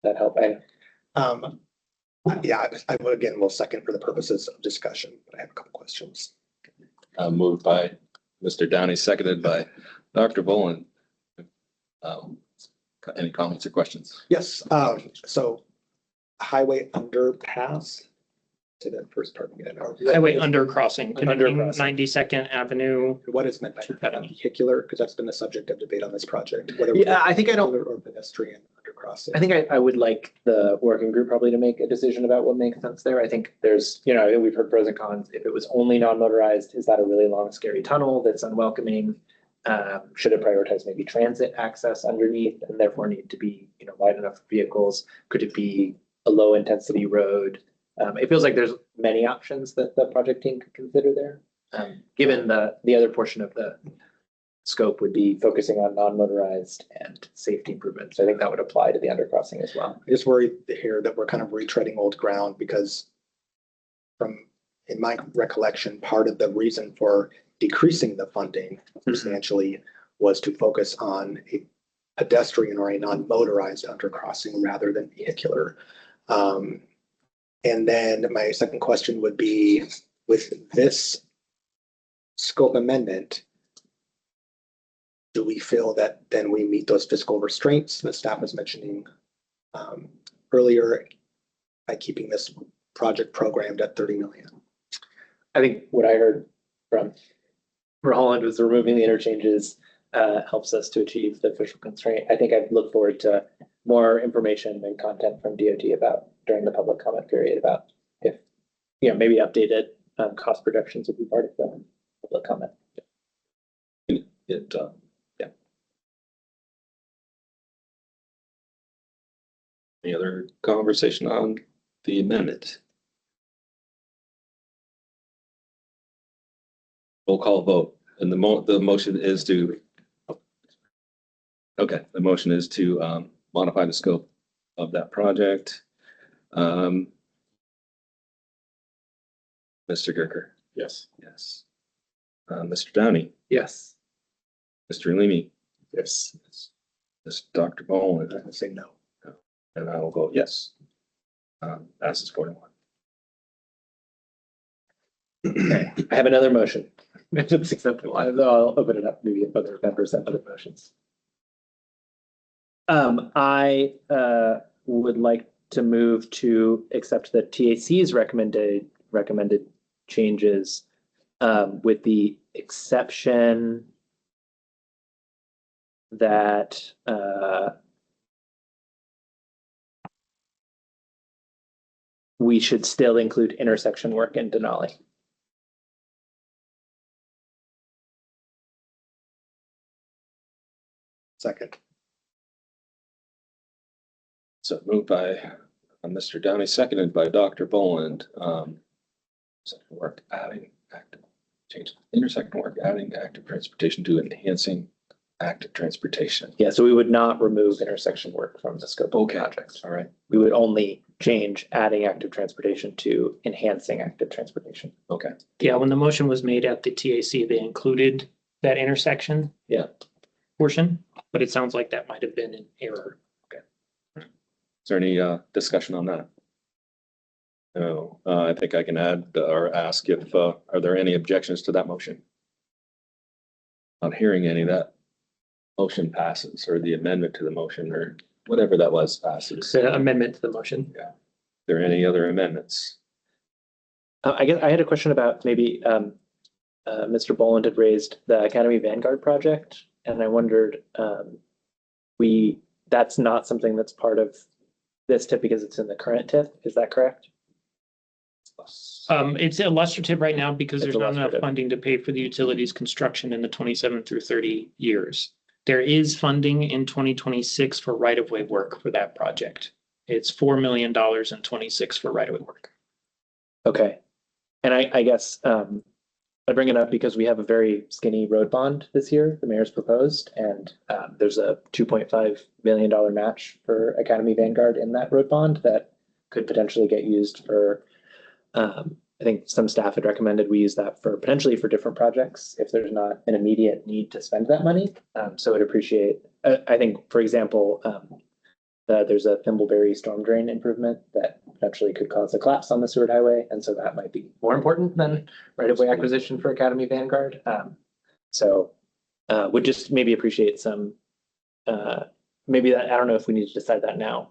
That help? Yeah, I would again, will second for the purposes of discussion, but I have a couple questions. Moved by Mr. Downey, seconded by Dr. Boland. Any comments or questions? Yes, so highway underpass, to that first part again. or- highway undercrossing connecting Undercrossing. 92nd Avenue. What is meant by vehicular, because that's been the subject of debate on this project, whether. Yeah, I think I don't- vehicular Or pedestrian undercrossing. I think I would like the working group probably to make a decision about what makes sense there. I think there's, we've heard pros and cons. If it was only non-motorized, is that a really long, scary tunnel that's unwelcoming? Should it prioritize maybe transit access underneath and therefore need to be, wide enough for vehicles? Could it be a low intensity road? It feels like there's many options that the project team could consider there. Given the other portion of the scope would be focusing on non-motorized and safety improvements. I think that would apply to the undercrossing as well. I just worry here that we're kind of retreading old ground because in my recollection, part of the reason for decreasing the funding substantially was to focus on a pedestrian or a non-motorized undercrossing rather than vehicular. And then my second question would be, with this scope amendment, do we feel that then we meet those fiscal restraints that staff was mentioning earlier by keeping this project programmed at 30 million? I think what I heard from Roland was removing the interchanges helps us to achieve the official constraint. I think I'd look forward to more information and content from DOT about during the public comment period about if, maybe updated cost projections would be part of the public comment. Yeah. Any other conversation on the amendment? Roll call vote, and the motion is to. Okay, the motion is to modify the scope of that project. Mr. Gerker. Yes. Yes. Mr. Downey, Yes. Mr. Leamy, Yes. Mr. Dr. Boland, I say no. and I will vote yes. Passes 4-1. Okay, I have another motion. If it's acceptable, I'll open it up, maybe if other members have other motions. I would like to move to accept the TAC's recommended changes with the exception that we should still include intersection work in Denali. Second. So moved by Mr. Downey, seconded by Dr. Boland. Second work, adding active, change intersecting work, adding active transportation to enhancing active transportation. Yeah, so we would not remove intersection work from the scope of the Okay, project. all right. We would only change adding active transportation to enhancing active transportation. Okay. Yeah, when the motion was made at the TAC, they included that intersection. Yeah. Portion, but it sounds like that might have been an error. Is there any discussion on that? No, I think I can add or ask if, are there any objections to that motion? Not hearing any, that motion passes, or the amendment to the motion, or whatever that was passes. It's an amendment to the motion. Are there any other amendments? I guess I had a question about maybe Mr. Boland had raised the Academy Vanguard project, and I wondered, that's not something that's part of this tip because it's in the current tip. Is that correct? It's illustrative right now because It's there's not enough illustrative. funding to pay for the utilities construction in the 27 through 30 years. There is funding in 2026 for right-of-way work for that project. It's $4 million in 26 for right-of-way work. Okay. And I guess I bring it up because we have a very skinny road bond this year, the mayor's proposed, and there's a $2.5 million match for Academy Vanguard in that road bond that could potentially get used for, I think some staff had recommended we use that for potentially for different projects if there's not an immediate need to spend that money. So I'd appreciate, I think, for example, there's a Thimbleberry storm drain improvement that potentially could cause a collapse on the Seward Highway. And so that might be more important than right-of-way acquisition for Academy Vanguard. Would just maybe appreciate some, maybe that, I don't know if we need to decide that now.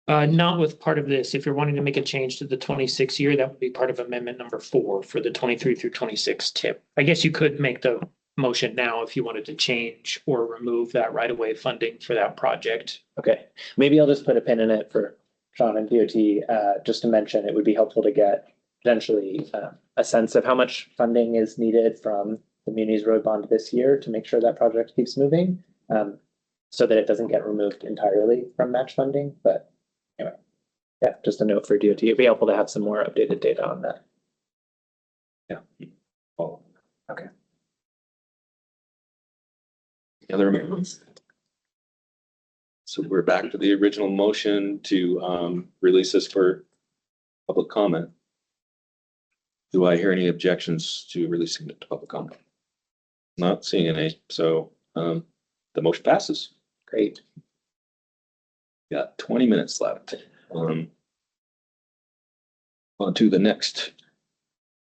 Not with part of this. If you're wanting to make a change to the 26 year, that would be part of amendment number 4 for the 23 through 26 tip. I guess you could make the motion now if you wanted to change or remove that right-of-way funding for that project. Okay, maybe I'll just put a pin in it for Sean and DOT, just to mention it would be helpful to get potentially a sense of how much funding is needed from the Muni's road bond this year to make sure that project keeps moving, so that it doesn't get removed entirely from match funding. But anyway, yeah, just a note for DOT. It'd be helpful to have some more updated data on that. Yeah. Oh, Okay. other amendments? So we're back to the original motion to release this for public comment. Do I hear any objections to releasing it to public comment? Not seeing any, so the motion passes. Great. Got 20 minutes left. On to the next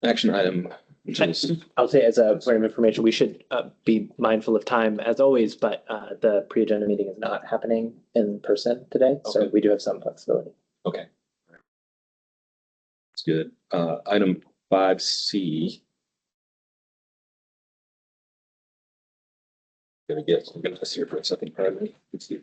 action item, which is I'll say as a point of information, we should be mindful of time as always, but the pre-agenda meeting is not happening in person today, so Okay. we do have some flexibility. okay. It's good. Item 5C. I'm gonna see here for a second. Pardon me. Let's see.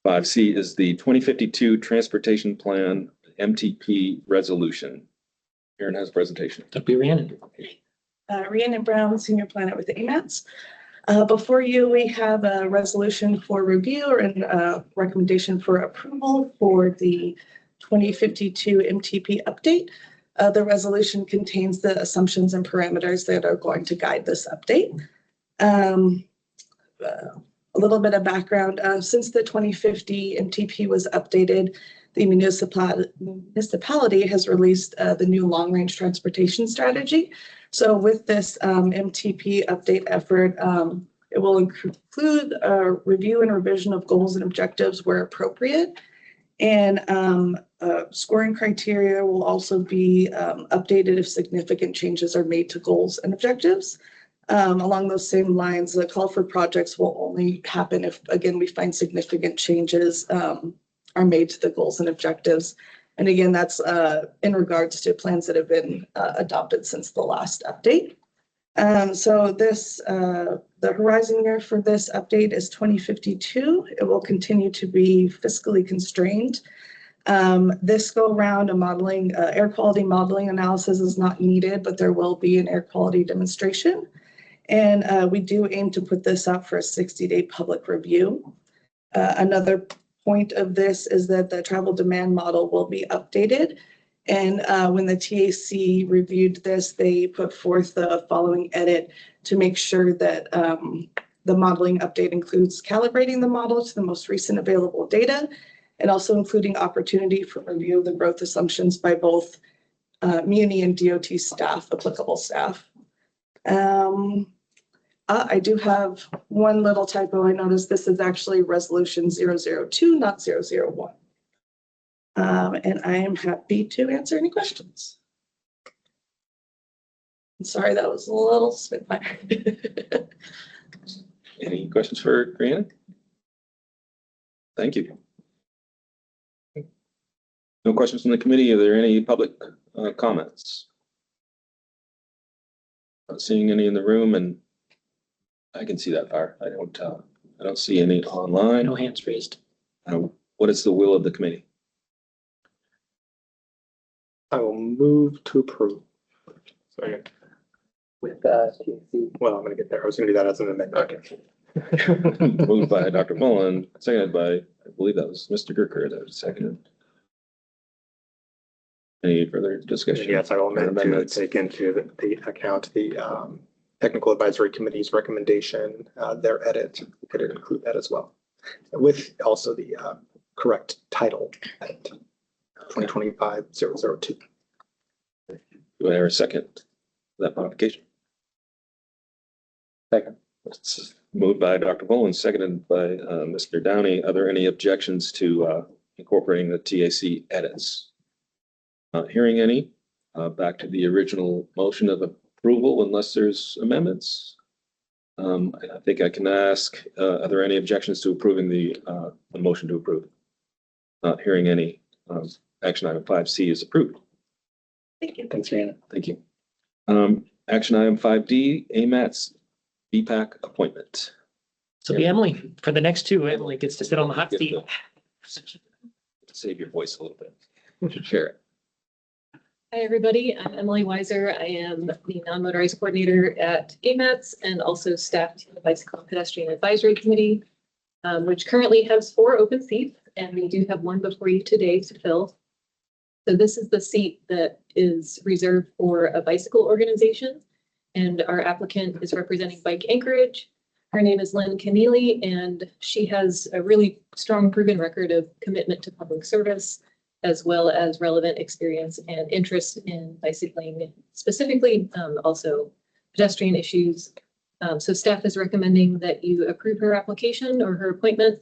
5C is the 2052 Transportation Plan MTP Resolution. Aaron has a presentation. That'd be Rhiannon. Rhiannon Brown, Senior Planner with the AMATS. Before you, we have a resolution for review and a recommendation for approval for the 2052 MTP update. The resolution contains the assumptions and parameters that are going to guide this update. A little bit of background, since the 2050 MTP was updated, the municipality has released the new long-range transportation strategy. So with this MTP update effort, it will include a review and revision of goals and objectives where appropriate. And scoring criteria will also be updated if significant changes are made to goals and objectives. Along those same lines, the call for projects will only happen if, again, we find significant changes are made to the goals and objectives. And again, that's in regards to plans that have been adopted since the last update. So this, the horizon year for this update is 2052. It will continue to be fiscally constrained. This go around a modeling, air quality modeling analysis is not needed, but there will be an air quality demonstration. And we do aim to put this out for a 60-day public review. Another point of this is that the travel demand model will be updated. And when the TAC reviewed this, they put forth the following edit to make sure that the modeling update includes calibrating the model to the most recent available data, and also including opportunity for review of the growth assumptions by both Muni and DOT staff, applicable staff. I do have one little typo. I noticed this is actually resolution 002, not 001. And I am happy to answer any questions. I'm sorry, that was a little spitfire. Any questions for Brianna? Thank you. No questions from the committee. Are there any public comments? Not seeing any in the room, and I can see that far. I don't see any online. No hands raised. What is the will of the committee? I will move to approve. Sorry. With TAC. Well, I'm gonna get there. I was gonna do that as an amendment. Okay. Moved by Dr. Mullen, seconded by, I believe that was Mr. Gerker that was seconded. Any further discussion? Yes, I will amend to Amendments? take into the account the technical advisory committee's recommendation, their edit. Could include that as well, with also the correct title at 2025-002. Do I hear a second to that modification? Second. It's moved by Dr. Mullen, seconded by Mr. Downey. Are there any objections to incorporating the TAC edits? Not hearing any. Back to the original motion of approval unless there's amendments. I think I can ask, are there any objections to approving the motion to approve? Not hearing any. Action item 5C is approved. Thank you. Thanks, Brianna. Thank you. Action item 5D, AMAT's BPAC appointment. So the Emily, for the next two, Emily gets to sit on the hot seat. Save your voice a little bit. Share it. Hi, everybody. I'm Emily Weiser. I am the non-motorized coordinator at AMATS and also staff to the Bicycle and Pedestrian Advisory Committee, which currently has 4 open seats, and we do have one before you today to fill. So this is the seat that is reserved for a bicycle organization, and our applicant is representing Bike Anchorage. Her name is Lynn Keneally, and she has a really strong proven record of commitment to public service, as well as relevant experience and interest in bicycling, specifically also pedestrian issues. So staff is recommending that you approve her application or her appointment.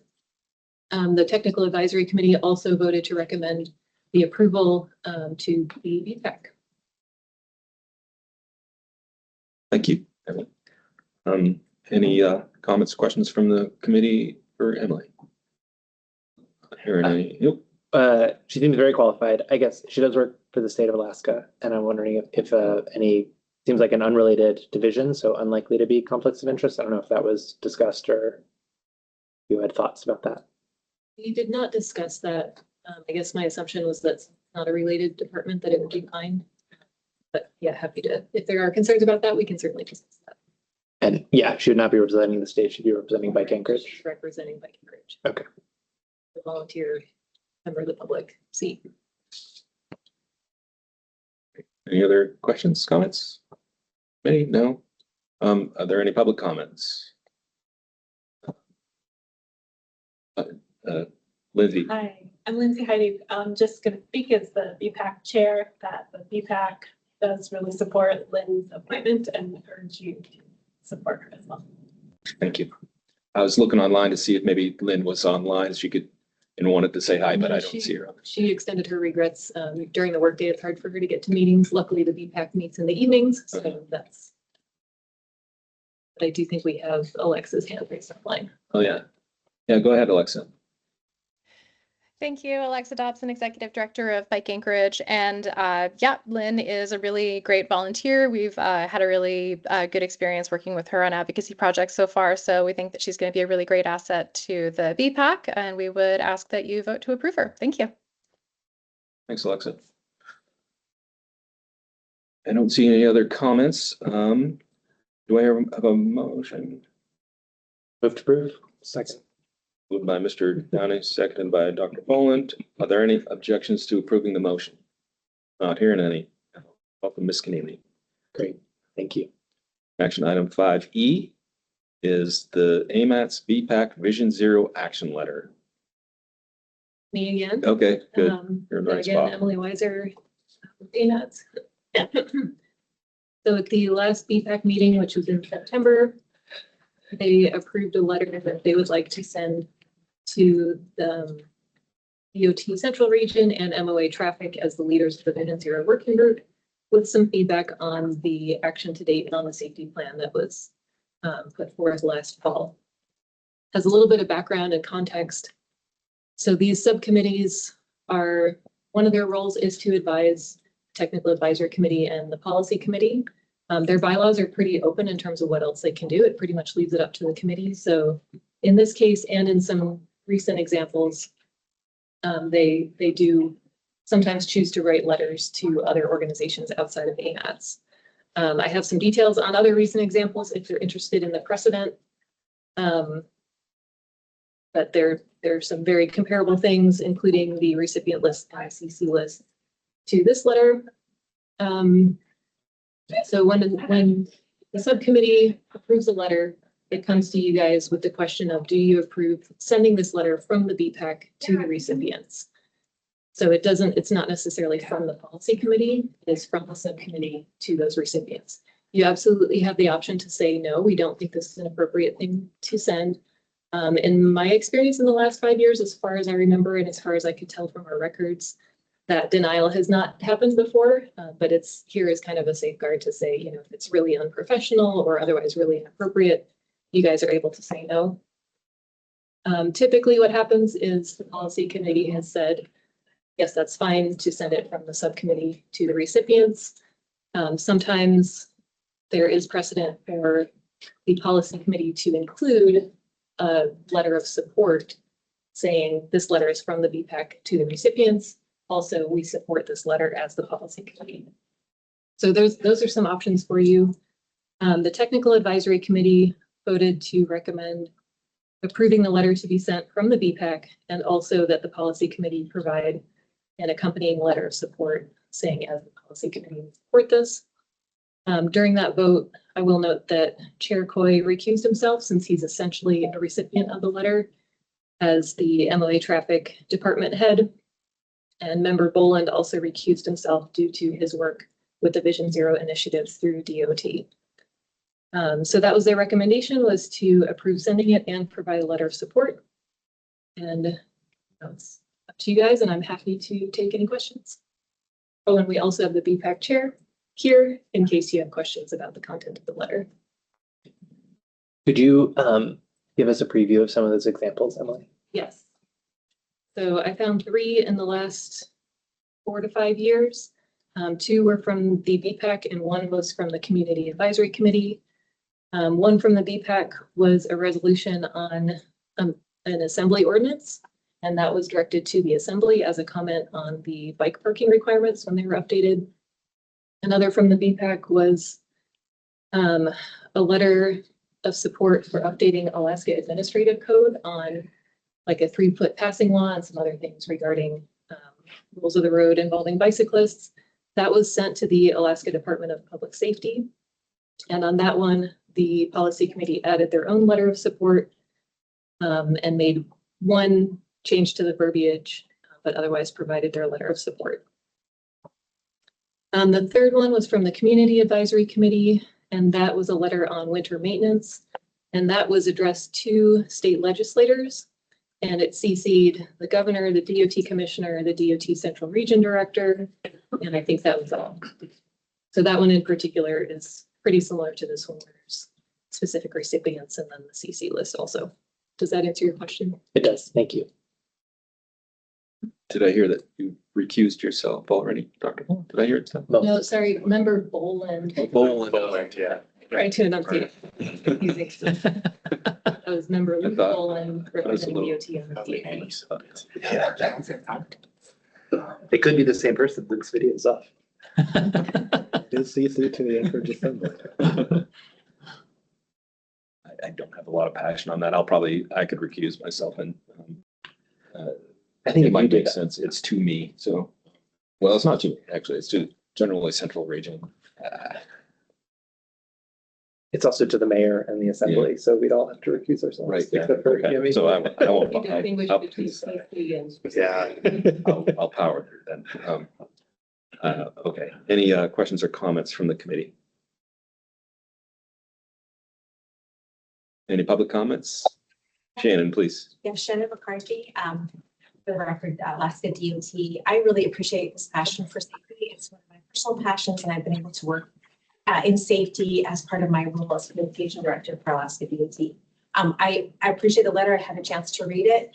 The Technical Advisory Committee also voted to recommend the approval to the BPAC. Thank you, Emily. Any comments, questions from the committee for Emily? Not hearing any. Yep. She seems very qualified. I guess she does work for the state of Alaska, and I'm wondering if any, seems like an unrelated division, so unlikely to be conflicts of interest. I don't know if that was discussed or you had thoughts about that. We did not discuss that. I guess my assumption was that's not a related department, that it would be fine. But yeah, happy to, if there are concerns about that, we can certainly discuss that. And yeah, she would not be representing the state, she'd be representing Bike Anchorage. She's representing Bike Anchorage. Okay. The volunteer member of the public seat. Any other questions, comments? Any? No? Are there any public comments? Lindsay. Hi, I'm Lindsay Heidi. I'm just going to speak as the BPAC chair, that the BPAC does really support Lynn's appointment and urge you to support her as well. Thank you. I was looking online to see if maybe Lynn was online. She could and wanted to say hi, but I don't see her. She extended her regrets during the workday. It's hard for her to get to meetings. Luckily, the BPAC meets in the evenings, so that's. But I do think we have Alexa's hand raised online. Oh, yeah. Yeah, go ahead, Alexa. Thank you, Alexa Dobson, Executive Director of Bike Anchorage. And yeah, Lynn is a really great volunteer. We've had a really good experience working with her on advocacy projects so far. So we think that she's going to be a really great asset to the BPAC, and we would ask that you vote to approve her. Thank you. Thanks, Alexa. I don't see any other comments. Do I have a motion? Move to approve. Second. Moved by Mr. Downey, seconded by Dr. Boland. Are there any objections to approving the motion? Not hearing any. Welcome, Ms. Keneally. Great, thank you. Action item 5E is the AMATS BPAC Vision Zero Action Letter. Me again. Okay, good. You're in the right Again, spot. Emily Weiser, AMATS. So at the last BPAC meeting, which was in September, they approved a letter that they would like to send to the DOT Central Region and MOA Traffic as the leaders of the Vision Zero Working Group with some feedback on the action to date and on the safety plan that was put forth last fall. Has a little bit of background and context. So these subcommittees are, one of their roles is to advise Technical Advisory Committee and the Policy Committee. Their bylaws are pretty open in terms of what else they can do. It pretty much leaves it up to the committee. So in this case and in some recent examples, they do sometimes choose to write letters to other organizations outside of AMATS. I have some details on other recent examples if you're interested in the precedent. But there's some very comparable things, including the recipient list and CC list to this letter. So when the subcommittee approves a letter, it comes to you guys with the question of, do you approve sending this letter from the BPAC to the recipients? So it's not necessarily from the policy committee, it's from the subcommittee to those recipients. You absolutely have the option to say, no, we don't think this is an appropriate thing to send. In my experience in the last 5 years, as far as I remember, and as far as I could tell from our records, that denial has not happened before, but it's here is kind of a safeguard to say, if it's really unprofessional or otherwise really inappropriate, you guys are able to say no. Typically what happens is the policy committee has said, yes, that's fine to send it from the subcommittee to the recipients. Sometimes there is precedent for the policy committee to include a letter of support saying this letter is from the BPAC to the recipients. Also, we support this letter as the policy committee. So those are some options for you. The technical advisory committee voted to recommend approving the letter to be sent from the BPAC and also that the policy committee provide an accompanying letter of support saying as the policy committee support this. During that vote, I will note that Chair Coy recused himself since he's essentially a recipient of the letter as the MOA traffic department head. And Member Boland also recused himself due to his work with the Vision Zero initiatives through DOT. So that was their recommendation, was to approve sending it and provide a letter of support. And it's up to you guys, and I'm happy to take any questions. Oh, and we also have the BPAC chair here in case you have questions about the content of the letter. Could you give us a preview of some of those examples, Emily? Yes. So I found 3 in the last 4 to 5 years. 2 were from the BPAC and 1 was from the Community Advisory Committee. One from the BPAC was a resolution on an assembly ordinance, and that was directed to the assembly as a comment on the bike parking requirements when they were updated. Another from the BPAC was a letter of support for updating Alaska Administrative Code on like a 3-foot passing law and some other things regarding rules of the road involving bicyclists. That was sent to the Alaska Department of Public Safety. And on that one, the policy committee added their own letter of support and made one change to the verbiage, but otherwise provided their letter of support. The third one was from the Community Advisory Committee, and that was a letter on winter maintenance. And that was addressed to state legislators. And it CC'd the governor, the DOT commissioner, the DOT Central Region director, and I think that was all. So that one in particular is pretty similar to this one, where there's specific recipients and then the CC list also. Does that answer your question? It does. Thank you. Did I hear that you recused yourself already, Dr. Boland? Did I hear it? No, sorry, Member Boland. Boland, yeah. Trying to enunciate. Confusing. That was Member Luke Boland representing DOT on the It could be the same person. Luke's video is off. Did see through to the Anchorage Assembly. I don't have a lot of passion on that. I could recuse myself and I think it if might you make did, sense. It's to me, so. Well, it's not to me, actually. It's to generally Central Region. it's also to the mayor and the assembly, so we'd all have to recuse ourselves. Right, yeah. Except for, Okay. you know, me. So I won't. You distinguish between CC and. Yeah. I'll power through then. Okay, any questions or comments from the committee? Any public comments? Shannon, please. Yeah, Shannon McCarthy, for the record, Alaska DOT. I really appreciate this passion for safety. It's one of my personal passions, and I've been able to work in safety as part of my role as communication director for Alaska DOT. I appreciate the letter. I had a chance to read it.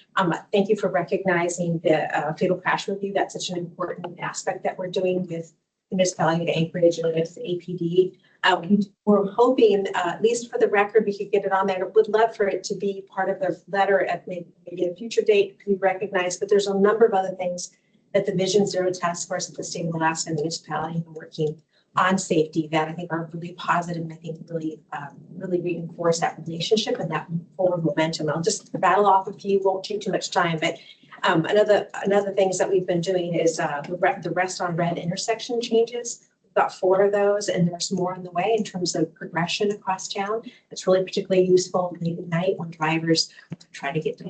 Thank you for recognizing the fatal crash review. That's such an important aspect that we're doing with the municipality of Anchorage and with APD. We're hoping, at least for the record, we could get it on there. Would love for it to be part of the letter at maybe a future date to be recognized. But there's a number of other things that the Vision Zero Task Force at the state of Alaska and the municipality are working on safety that I think are really positive and I think really reinforce that relationship and that forward momentum. I'll just rattle off a few, won't take too much time, but another things that we've been doing is the rest on red intersection changes. We've got 4 of those, and there's more on the way in terms of progression across town. It's really particularly useful late at night when drivers try to get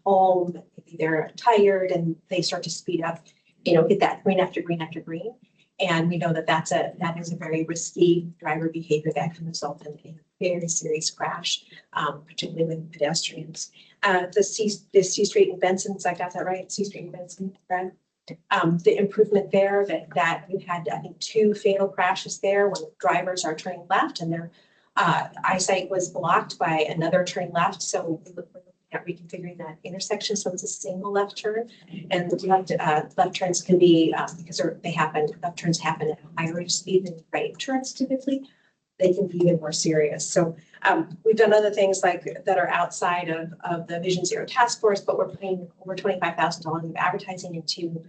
home. Maybe they're tired and they start to speed up, get that green after green after green. And we know that that is a very risky driver behavior that can result in a very serious crash, particularly with pedestrians. The C Street in Benson, I got that right? C Street in Benson, Brad? The improvement there that we had, I think, 2 fatal crashes there when drivers are turning left and their eyesight was blocked by another turning left. So we're looking at reconfiguring that intersection so it's a single left turn, and left turns can be because left turns happen at a higher rate of speed than right turns typically. They can be even more serious. So we've done other things like that are outside of the Vision Zero Task Force, but we're putting over $25,000 of advertising into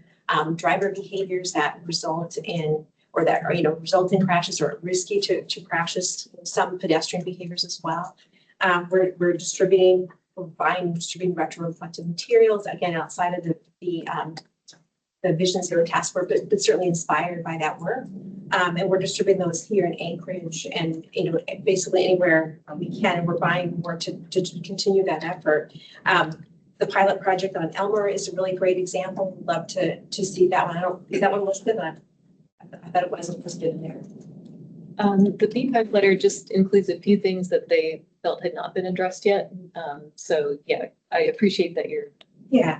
driver behaviors that result in result in crashes or are risky to crashes. Some pedestrian behaviors as well. We're distributing retroreflective materials, again, outside of the Vision Zero Task Force, but certainly inspired by that work. And we're distributing those here in Anchorage and, basically anywhere we can. And we're buying more to continue that effort. The pilot project on Elmer is a really great example. We'd love to see that one. Is that one listed? I thought it wasn't listed in there. The BPAC letter just includes a few things that they felt had not been addressed yet. So yeah, I appreciate that you're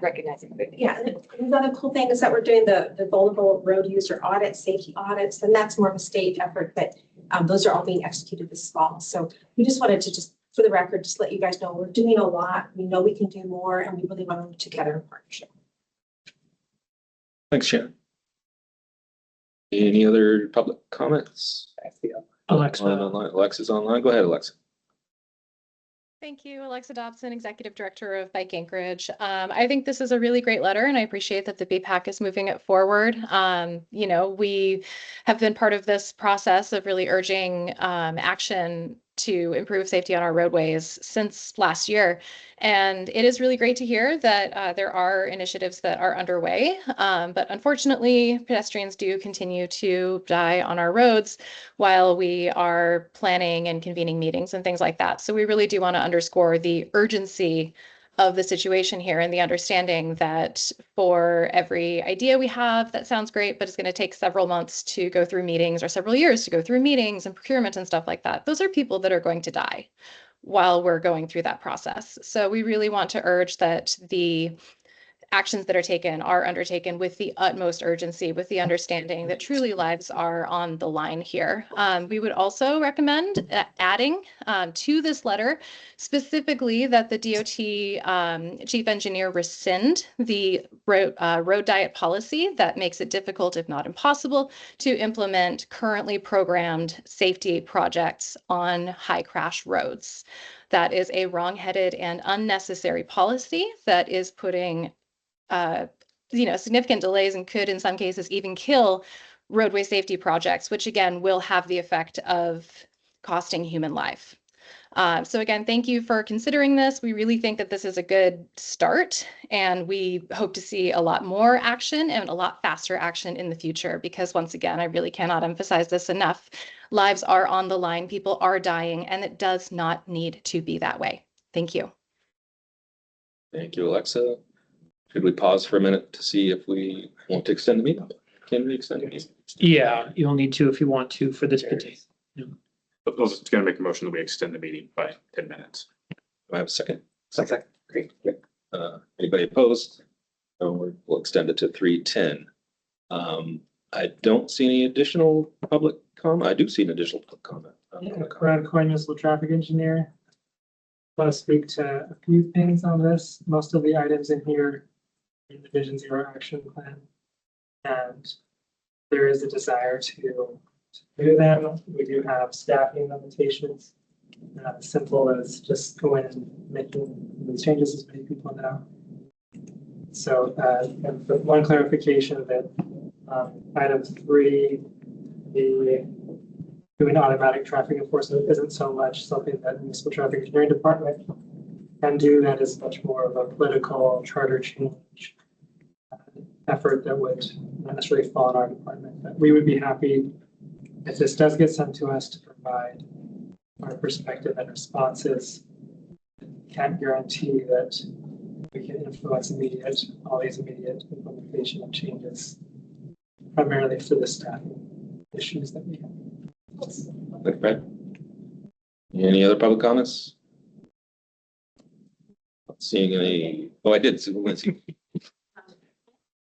recognizing it. Yeah, and another cool thing is that we're doing the vulnerable road user audits, safety audits, and that's more of a state effort, but those are all being executed this fall. So we just wanted to for the record, just let you guys know we're doing a lot. We know we can do more, and we really want to work together in partnership. Thanks, Shannon. Any other public comments? Alexa. Alexa's online. Go ahead, Alexa. Thank you, Alexa Dobson, Executive Director of BPAC Anchorage. I think this is a really great letter, and I appreciate that the BPAC is moving it forward. We have been part of this process of really urging action to improve safety on our roadways since last year. And it is really great to hear that there are initiatives that are underway. But unfortunately, pedestrians do continue to die on our roads while we are planning and convening meetings and things like that. So we really do want to underscore the urgency of the situation here and the understanding that for every idea we have, that sounds great, but it's going to take several months to go through meetings or several years to go through meetings and procurement and stuff like that. Those are people that are going to die while we're going through that process. So we really want to urge that the actions that are undertaken with the utmost urgency, with the understanding that truly lives are on the line here. We would also recommend adding to this letter specifically that the DOT chief engineer rescind the road diet policy that makes it difficult, if not impossible, to implement currently programmed safety projects on high crash roads. That is a wrong-headed and unnecessary policy that is putting significant delays and could in some cases even kill roadway safety projects, which again will have the effect of costing human life. So again, thank you for considering this. We really think that this is a good start, and we hope to see a lot more action and a lot faster action in the future, because once again, I really cannot emphasize this enough. Lives are on the line, people are dying, and it does not need to be that way. Thank you. Thank you, Alexa. Should we pause for a minute to see if we want to extend the meeting? Can we extend the meeting? Yeah, you'll need to if you want to for this particular. But I was going to make a motion that we extend the meeting by 10 minutes. I have a second? Second. Great. Anybody opposed? No, we'll extend it to 3:10. I don't see any additional public comment. I do see an additional public comment. Brad Coy, municipal traffic engineer. Want to speak to a few things on this. Most of the items in here in the Vision Zero action plan. And there is a desire to do them. We do have staffing limitations. Not as simple as just going and making these changes, as many people know. So, and for one clarification that item 3, the doing automatic traffic enforcement isn't so much something that the municipal traffic engineering department can do. That is much more of a political charter change effort that would not necessarily fall in our department. But we would be happy if this does get sent to us to provide our perspective and responses. Can't guarantee that we can influence all these immediate implementation of changes, primarily for the staffing issues that we have. Thank you, Brad. Any other public comments? Not seeing any. Oh, I did see Lindsay.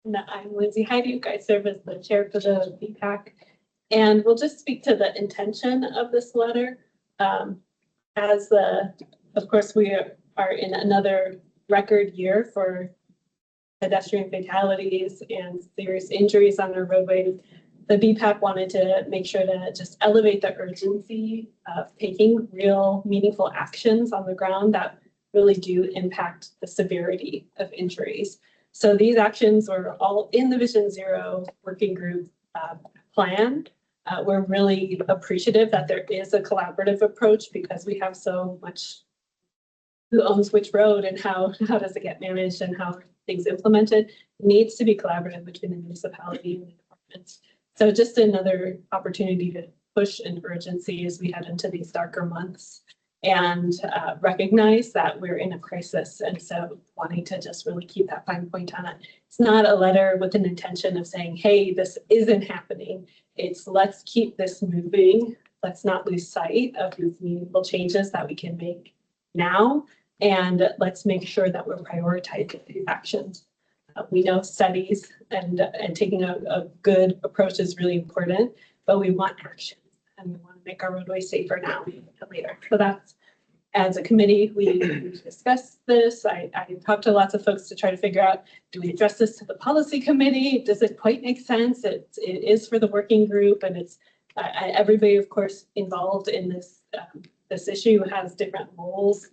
No, I'm Lindsay Heiduke. I serve as the chair for the BPAC. And we'll just speak to the intention of this letter. Of course, we are in another record year for pedestrian fatalities and serious injuries on our roadways. The BPAC wanted to make sure to just elevate the urgency of taking real meaningful actions on the ground that really do impact the severity of injuries. So these actions are all in the Vision Zero working group plan. We're really appreciative that there is a collaborative approach because we have so much who owns which road and how does it get managed and how are things implemented. It needs to be collaborative between the municipality and the departments. So just another opportunity to push an urgency as we head into these darker months and recognize that we're in a crisis. And so wanting to just really keep that fine point on it. It's not a letter with an intention of saying, hey, this isn't happening. It's let's keep this moving. Let's not lose sight of these meaningful changes that we can make now. And let's make sure that we're prioritizing these actions. We know studies and taking a good approach is really important, but we want action and we want to make our roadways safer now than later. So that's, as a committee, we discussed this. I talked to lots of folks to try to figure out, do we address this to the policy committee? Does it quite make sense? It is for the working group, and it's everybody, of course, involved in this this issue has different roles.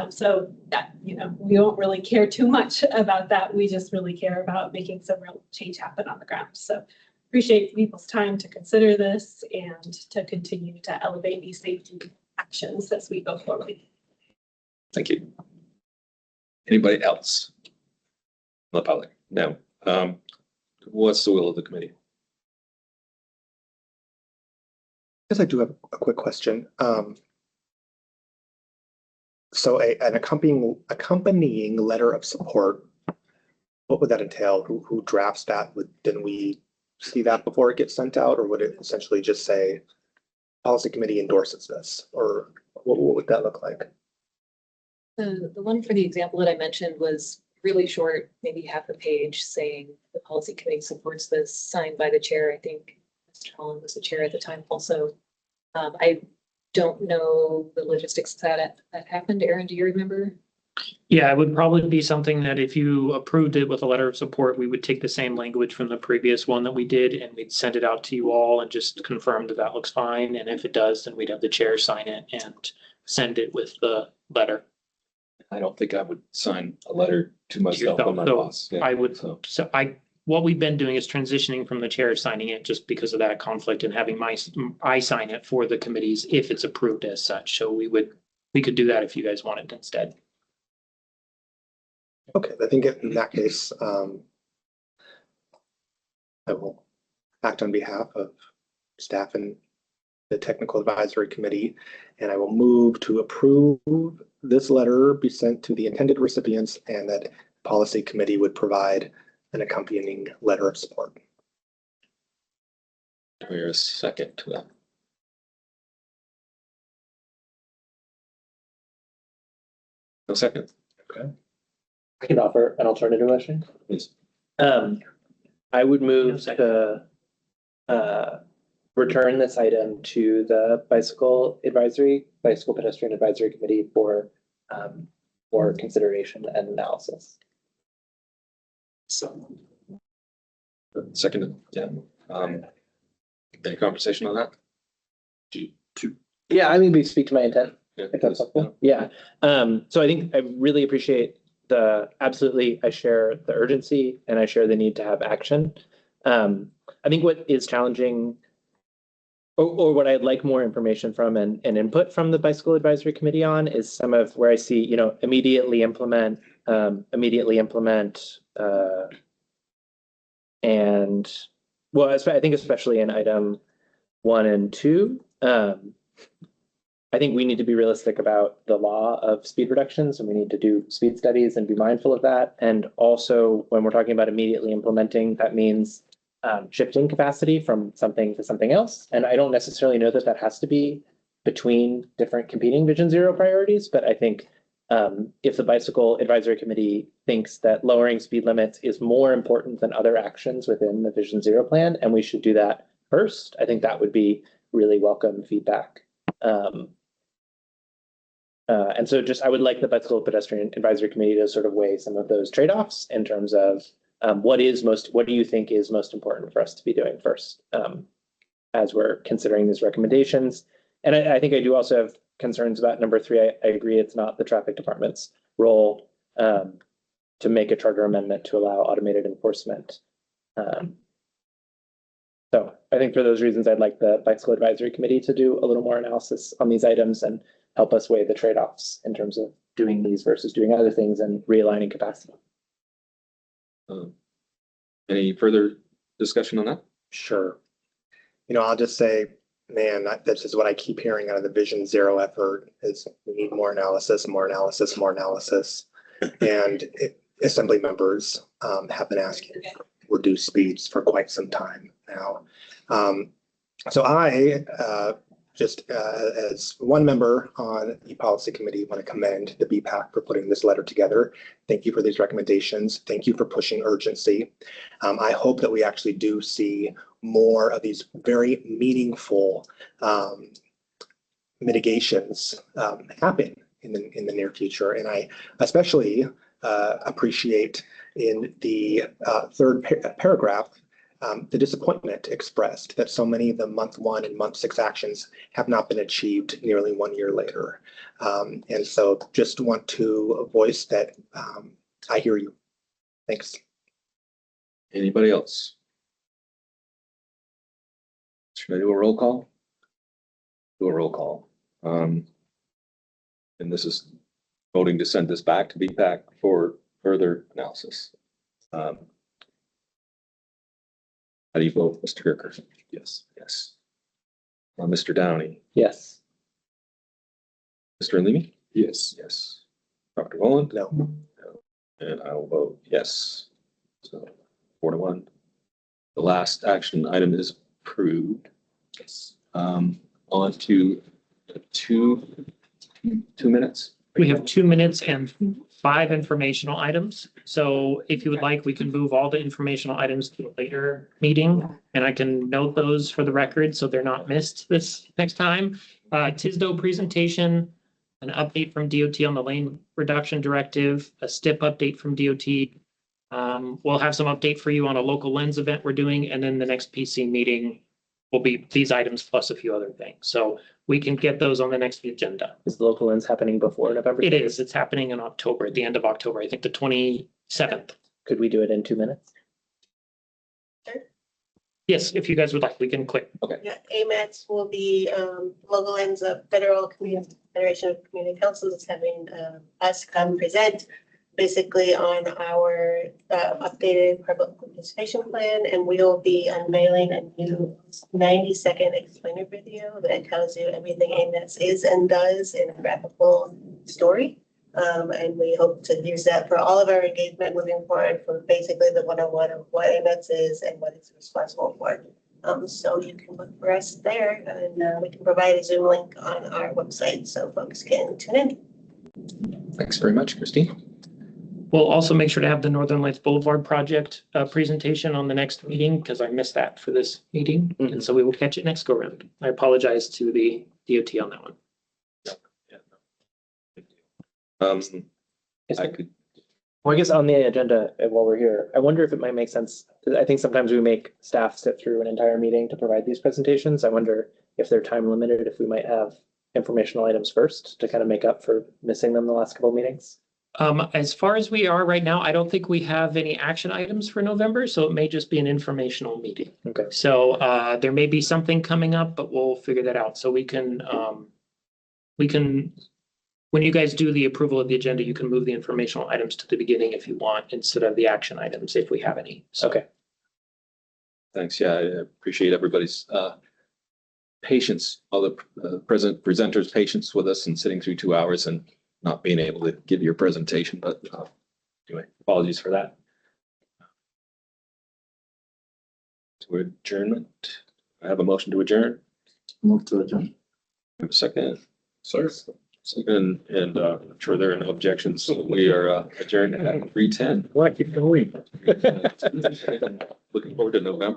So that, we don't really care too much about that. We just really care about making some real change happen on the ground. So appreciate people's time to consider this and to continue to elevate these safety actions as we go forward. Thank you. Anybody else? The public? No. What's the will of the committee? I guess I do have a quick question. So an accompanying letter of support, what would that entail? Who drafts that? Didn't we see that before it gets sent out, or would it essentially just say policy committee endorses this, or what would that look like? The one for the example that I mentioned was really short, maybe half a page, saying the policy committee supports this, signed by the chair. I think Mr. Holland was the chair at the time also. I don't know the logistics that happened. Aaron, do you remember? Yeah, it would probably be something that if you approved it with a letter of support, we would take the same language from the previous one that we did and we'd send it out to you all and just confirm that that looks fine. And if it does, then we'd have the chair sign it and send it with the letter. I don't think I would sign a letter to myself yourself. and my So boss. Yeah, I would, what we've been doing is transitioning from the chair signing it just because of that conflict and having I sign it for the committees if it's approved as such. So we could do that if you guys wanted instead. Okay, I think in that case, I will act on behalf of staff and the technical advisory committee, and I will move to approve this letter be sent to the intended recipients and that policy committee would provide an accompanying letter of support. Here's a second to that. No second, I can offer an alternative motion. please. I would move to return this item to the bicycle pedestrian advisory committee for consideration and analysis. So. Second, yeah. Any conversation on that? Yeah, I mean, we speak to my intent. Yeah, If that's please. helpful. Yeah. So I think I really appreciate I share the urgency and I share the need to have action. I think what is challenging or what I'd like more information from and input from the bicycle advisory committee on is some of where I see, immediately implement, and well, I think especially in item 1 and 2, I think we need to be realistic about the law of speed reductions and we need to do speed studies and be mindful of that. And also when we're talking about immediately implementing, that means shifting capacity from something to something else. And I don't necessarily know that has to be between different competing Vision Zero priorities, but I think if the bicycle advisory committee thinks that lowering speed limits is more important than other actions within the Vision Zero plan, and we should do that first, I think that would be really welcome feedback. And so I would like the bicycle pedestrian advisory committee to sort of weigh some of those trade-offs in terms of what do you think is most important for us to be doing first as we're considering these recommendations. And I think I do also have concerns about number 3. I agree it's not the traffic department's role to make a charter amendment to allow automated enforcement. So I think for those reasons, I'd like the bicycle advisory committee to do a little more analysis on these items and help us weigh the trade-offs in terms of doing these versus doing other things and realigning capacity. Any further discussion on that? Sure. I'll just say, man, this is what I keep hearing out of the Vision Zero effort is we need more analysis, more analysis, more analysis. And assembly members have been asking for reduced speeds for quite some time now. So I just as one member on the policy committee, want to commend the BPAC for putting this letter together. Thank you for these recommendations. Thank you for pushing urgency. I hope that we actually do see more of these very meaningful mitigations happen in the near future. And I especially appreciate in the third paragraph the disappointment expressed that so many of the month 1 and month 6 actions have not been achieved nearly 1 year later. And so just want to voice that I hear you. Thanks. Anybody else? Should I do a roll call? Do a roll call. And this is voting to send this back to BPAC for further analysis. How do you vote, Mr. Kirker? Yes. Yes. Mr. Downey? Yes. Mr. Leamy? Yes. Yes. Dr. Wallen? No. No. And I will vote yes. So 4-1. The last action item is approved. Yes. On to 2 minutes. We have 2 minutes and 5 informational items. So if you would like, we can move all the informational items to a later meeting and I can note those for the record so they're not missed this next time. TISDO presentation, an update from DOT on the lane reduction directive, a STIP update from DOT. We'll have some update for you on a local lens event we're doing, and then the next PC meeting will be these items plus a few other things. So we can get those on the next agenda. Is the local lens happening before November? It is. It's happening in October, at the end of October, I think the 27th. Could we do it in 2 minutes? Yes, if you guys would like, we can click. Okay. Yeah, AMETS will be local ends of Federal Community Federation of Community Councils is having us come present basically on our updated public participation plan, and we'll be unveiling a new 90-second explainer video that tells you everything AMETS is and does in a graphical story. And we hope to use that for all of our engagement moving forward for basically the 101 of what AMETS is and what it's responsible for. So you can look for us there, and we can provide a Zoom link on our website so folks can tune in. Thanks very much, Christine. We'll also make sure to have the Northern Lights Boulevard project presentation on the next meeting because I missed that for this meeting. And so we will catch it next go round. I apologize to the DOT on that one. I could, Well, I guess on the agenda, while we're here, I wonder if it might make sense. I think sometimes we make staff sit through an entire meeting to provide these presentations. I wonder if they're time limited, if we might have informational items first to kind of make up for missing them the last couple of meetings. As far as we are right now, I don't think we have any action items for November, so it may just be an informational meeting. Okay. So there may be something coming up, but we'll figure that out. So we can, when you guys do the approval of the agenda, you can move the informational items to the beginning if you want, instead of the action items, if we have any. So. Okay. thanks. Yeah, I appreciate everybody's patience, all the presenters' patience with us and sitting through 2 hours and not being able to give your presentation, but anyway, apologies for that. To adjournment, I have a motion to adjourn. Move to adjourn. Have a second. Sir. Second, and I'm sure there are no objections. So we are adjourned at 3:10. Well, keep going. Looking forward to November.